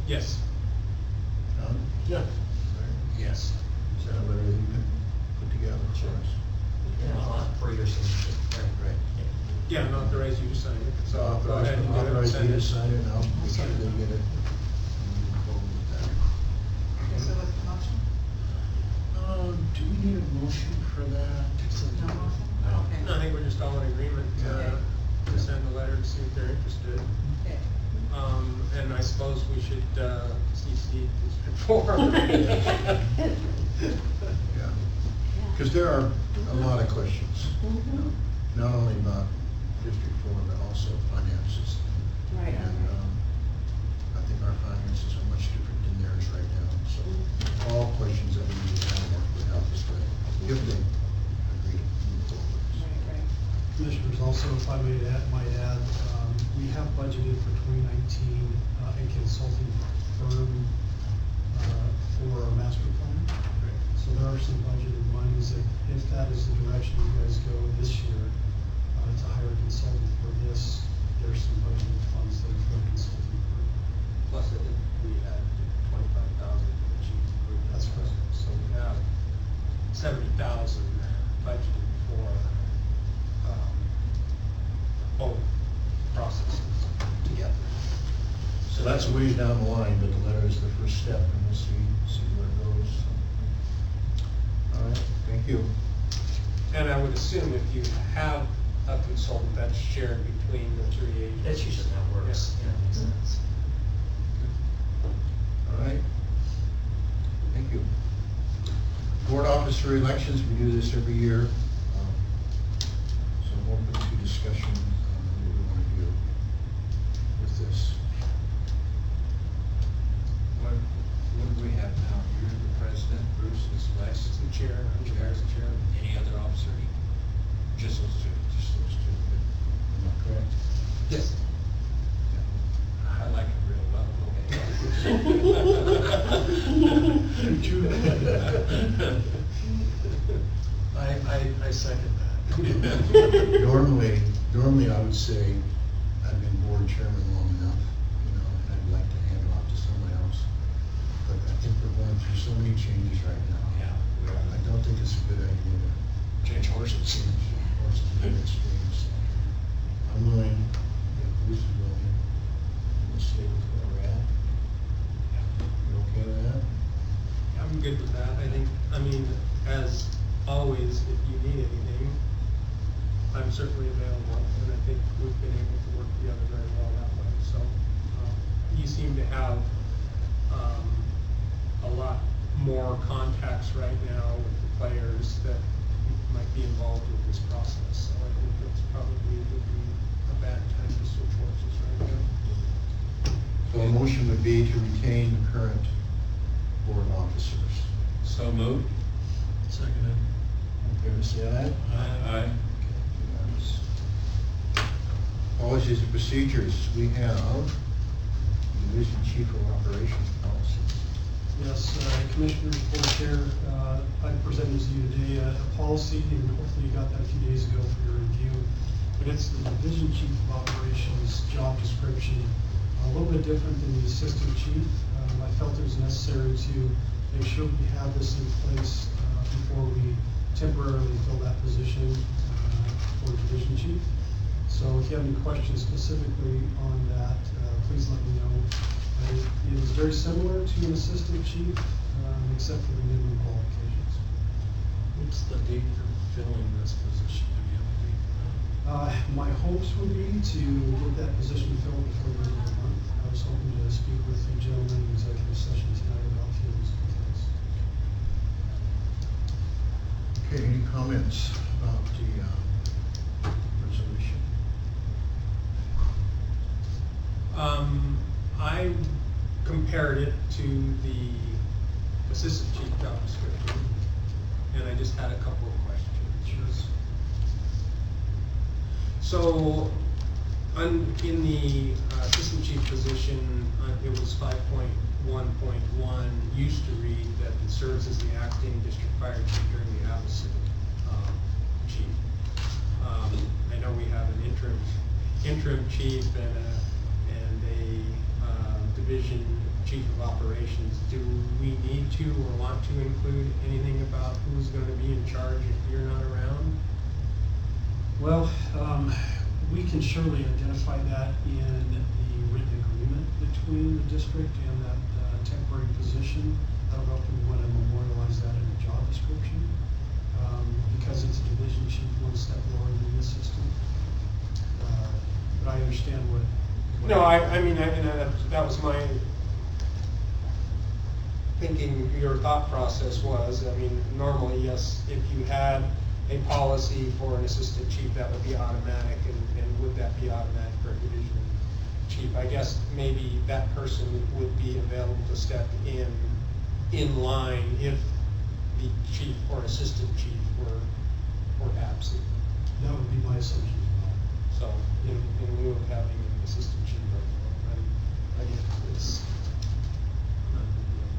Yes. John? Yeah. Yes. Is that a letter that you can put together for us? For your signature. Right. Yeah, and authorize you to sign it, so I'll go ahead and get it and Authorize send you it. to sign it, and I'll make sure they get it. And move forward with that. Okay, so what's the motion? Do we need a motion for that? No motion? No. Okay. I think we're just all in agreement to send a letter to see if they're interested. Okay. And I suppose we should, CC District 4. Yeah. Because there are a lot of questions, not only about District 4, but also finances. Right. And I think our finances are much different than theirs right now, so all questions that we need to kind of work with help us with, if they agree to move forward. Right. Commissioners, also, if I might add, we have budgeted for 2019 a consulting firm for our master plan. So there are some budgeted monies that, if that is the direction you guys go this year, to hire a consultant for this, there's some budgeted funds there for a consulting firm. Plus, I think we had 25,000 for the chief. That's correct. So we have 70,000 budgeted for, both processes together. So that's a ways down the line, but the letter is the first step, and we'll see where it goes. All right, thank you. And I would assume if you have a consultant, that's shared between the 3 agencies. That's usually how it works, Yeah. yeah, makes sense. All right. Thank you. Board officer elections, we do this every year. So I'm open to discussion on what we want to do with this. What do we have now? You're the president, Bruce is vice. The chair, I'm the vice chair. Any other officer? Just those two. Just those two. Am I correct? Yes. I like it real well. I second that. Normally I would say I've been board chairman long enough, and I'd like to hand it off to someone else. But I think we're going through so many changes right now. Yeah, we are. I don't think it's a good idea to Change horses. change horses in extremes. I'm willing, if Bruce is willing, we'll stay with where we're at. You okay with that? I'm good with that. I mean, as always, if you need anything, I'm certainly available, and I think we've been able to work together very well that way. So, you seem to have, a lot more contacts right now with the players that might be involved with this process. So I think that's probably would be a bad time to switch horses right now. So a motion would be to retain the current board officers. So moved. Seconded. Okay, say aye. Aye. Okay, unanimous. Policies and procedures, we have Division Chief of Operations policies. Yes, Commissioners, Board Chair, I presented to you today a policy, and hopefully you got that a few days ago for your review. But it's the Division Chief of Operations job description, a little bit different than the Assistant Chief. I felt it was necessary to make sure we have this in place before we temporarily fill that position for Division Chief. So if you have any questions specifically on that, please let me know. It is very similar to an assistant chief, except for the minimum qualifications. What's the date for filling this position? Do you have a date for that? My hopes would be to get that position filled before the end of the month. I was hoping to speak with you gentlemen in executive session tonight about a few of these details. Okay, any comments about the resolution? I compared it to the assistant chief job description, and I just had a couple of questions. So, in the assistant chief position, it was 5.1.1 used to read that it serves as the acting district fire chief during the absence of chief. I know we have an interim chief and a division chief of operations. Do we need to or want to include anything about who's going to be in charge if you're not around? Well, we can surely identify that in the written agreement between the district and that temporary position. I don't know if we want to memorialize that in the job description, because it's a division chief, one step lower than the assistant. But I understand what. No, I mean, that was my thinking, your thought process was, I mean, normally, yes, if you had a policy for an assistant chief, that would be automatic, and would that be automatic for a division chief? I guess maybe that person would be available to step in line if the chief or assistant chief were absent. That would be my assumption as well. So, in lieu of having an assistant chief, I guess it's not a big deal.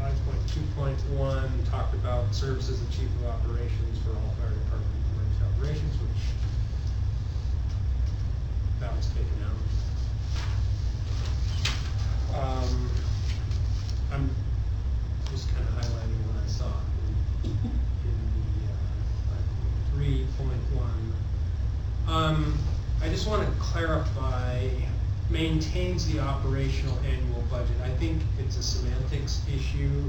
5.2.1 talked about serves as the chief of operations for all fire department emergency operations, which that was taken out. I'm just kind of highlighting what I saw in the 3.1. I just want to clarify, maintains the operational annual budget. I think it's a semantics issue.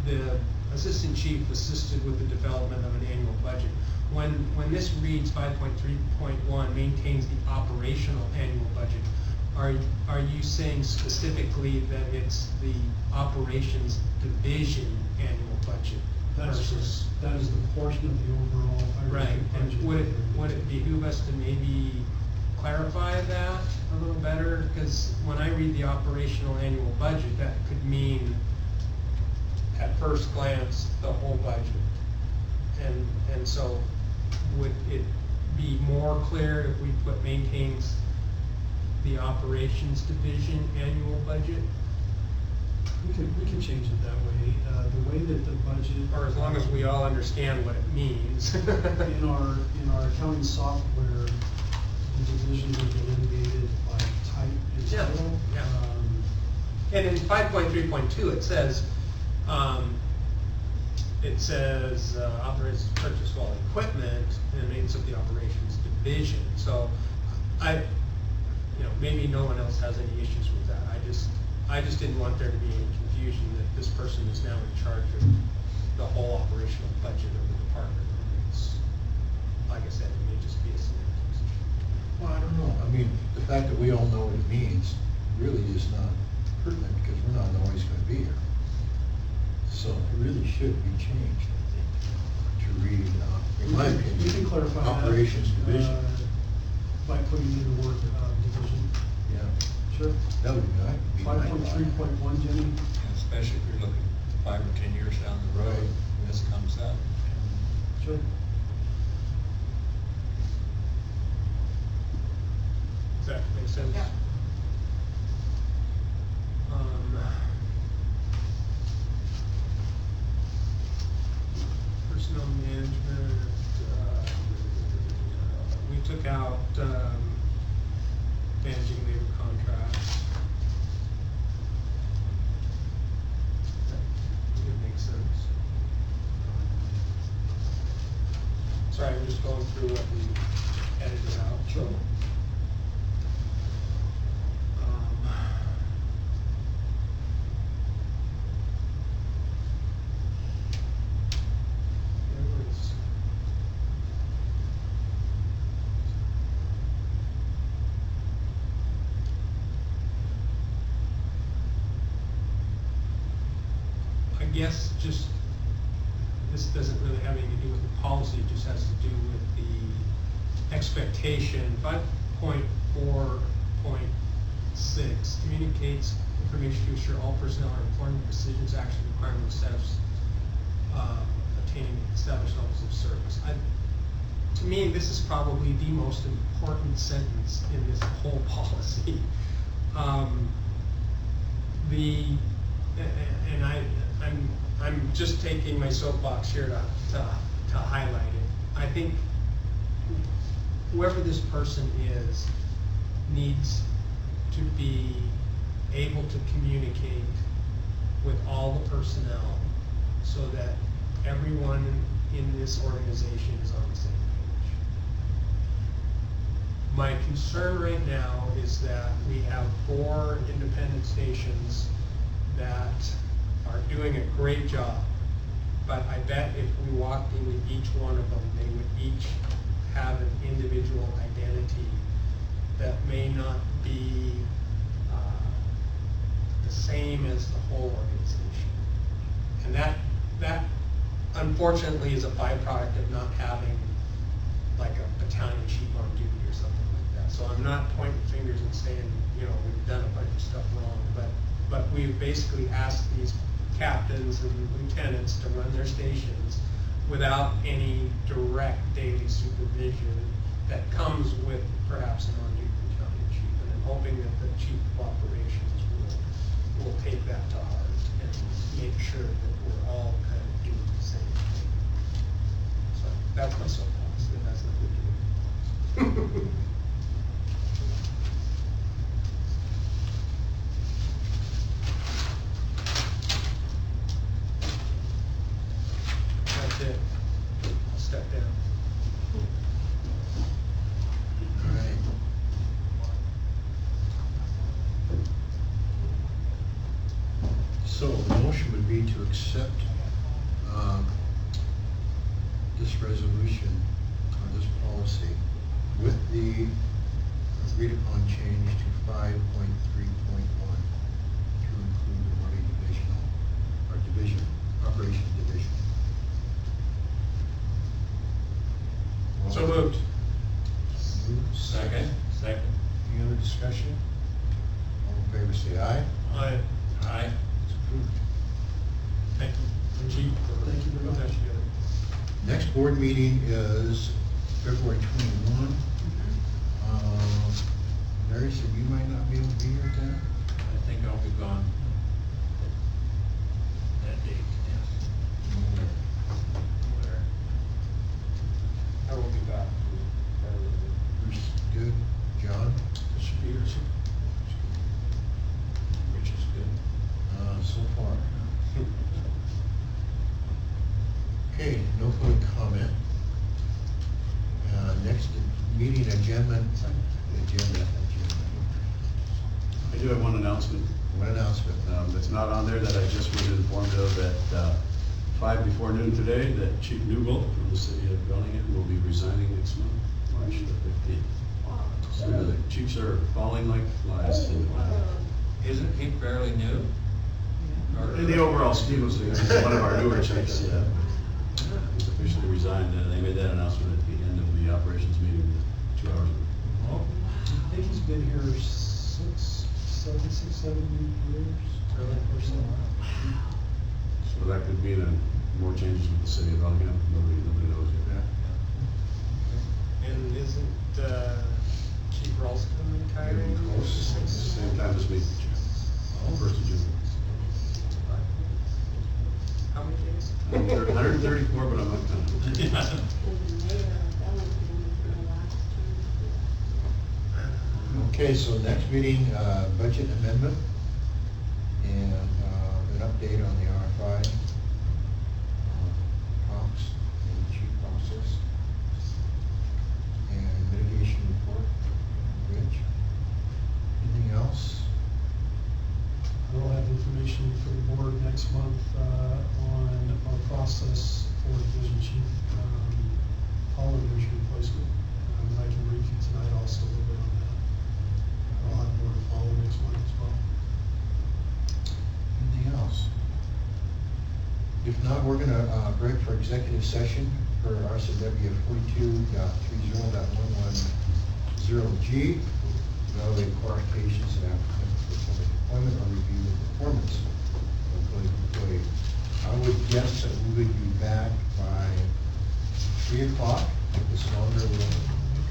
The assistant chief assisted with the development of an annual budget. When this reads 5.3.1 maintains the operational annual budget, are you saying specifically that it's the operations division annual budget? That is the portion of the overall fire Right, budget. and would it behoove us to maybe clarify that a little better? Because when I read the operational annual budget, that could mean at first glance the whole budget. And so would it be more clear if we put maintains the operations division annual budget? We can change it that way. The way that the budget, Or as long as we all understand what it means. in our accounting software, the divisions are delineated by type and Yeah, title. yeah. And in 5.3.2, it says operations purchase all equipment and makes up the operations division. So maybe no one else has any issues with that. I just didn't want there to be any confusion that this person is now in charge of the whole operational budget of the department. It's, like I said, it may just be a semantics issue. Well, I don't know. I mean, the fact that we all know what it means really is not pertinent because we're not always going to be here. So it really should be changed, I think, to read, in my opinion, You can clarify that, operations division. by putting in the word division. Yeah, Sure. that would be 5.3.1, Jenny. And especially if you're looking 5 or 10 years down the road, when this comes up. Sure. Does that make sense? Yeah. Personnel management, we took out managing labor contracts. That would make sense. Sorry, I'm just going through what we edited out. Sure. I guess just, this doesn't really have anything to do with the policy, it just has to do with the expectation. .4.6 communicates information to ensure all personnel are informed of decisions, actions, requirements, status, obtaining established levels of service. To me, this is probably the most important sentence in this whole policy. I'm just taking my soapbox here to highlight it. I think whoever this person is needs to be able to communicate with all the personnel so that everyone in this organization is on the same page. My concern right now is that we have 4 independent stations that are doing a great job, but I bet if we walked into each one of them, they would each have an individual identity that may not be the same as the whole organization. And that unfortunately is a byproduct of not having like a battalion chief on duty or something like that. So I'm not pointing fingers and saying, we've done a bunch of stuff wrong, but we've basically asked these captains and lieutenants to run their stations without any direct daily supervision that comes with perhaps an on-duty battalion chief. And I'm hoping that the chief of operations will take that to heart and make sure that we're all kind of doing the same thing. So that's my soapbox. It has nothing to do with it. That's it. I'll step down. All right. So the motion would be to accept this resolution or this policy with the agreed upon change to 5.3.1 to include the Marty division, operations division. So moved. Second. Any other discussion? All in favor say aye. Aye. Aye. It's approved. Thank you, Chief, for Thank you very putting that much. together. Next board meeting is February 21. Larry said you might not be able to be here then? I think I'll be gone that date, yes. I will be back. Bruce, good. John? Mr. Peterson? Which is good. So far. Okay, no public comment. Next meeting agenda. I do have one announcement. One announcement. It's not on there that I just was informed of at 5 before noon today, that Chief Newbold from the city of Bellingham will be resigning next month, March the 15th. So the chiefs are falling like flies. Isn't he fairly new? In the overall scheme of things, he's one of our newer chiefs, yeah. He's officially resigned, and they made that announcement at the end of the operations meeting 2 hours ago. I think he's been here 7 years. Or so. So that could mean more changes with the city of Bellingham. Nobody knows yet. And isn't Chief Ralston retiring? Same time as me, 1st of June. How many days? 134, but I'm not counting. Okay, so next meeting, budget amendment and an update on the RFI talks and chief process and mitigation report. Rich, anything else? We'll have information for the board next month on our process for division chief, Paul division replacement. I can brief you tonight also a little bit on that. I'll have more to follow next month as well. Anything else? If not, we're gonna break for executive session for RCW 42.30.110G. G, evaluate qualifications and applicants for public employment or review the performance of public employee. I would guess that we would be back by 3 o'clock. If it's longer, we'll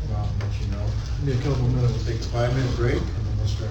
come out and let you know. Give me a couple minutes. We'll take a 5-minute break and then we'll start.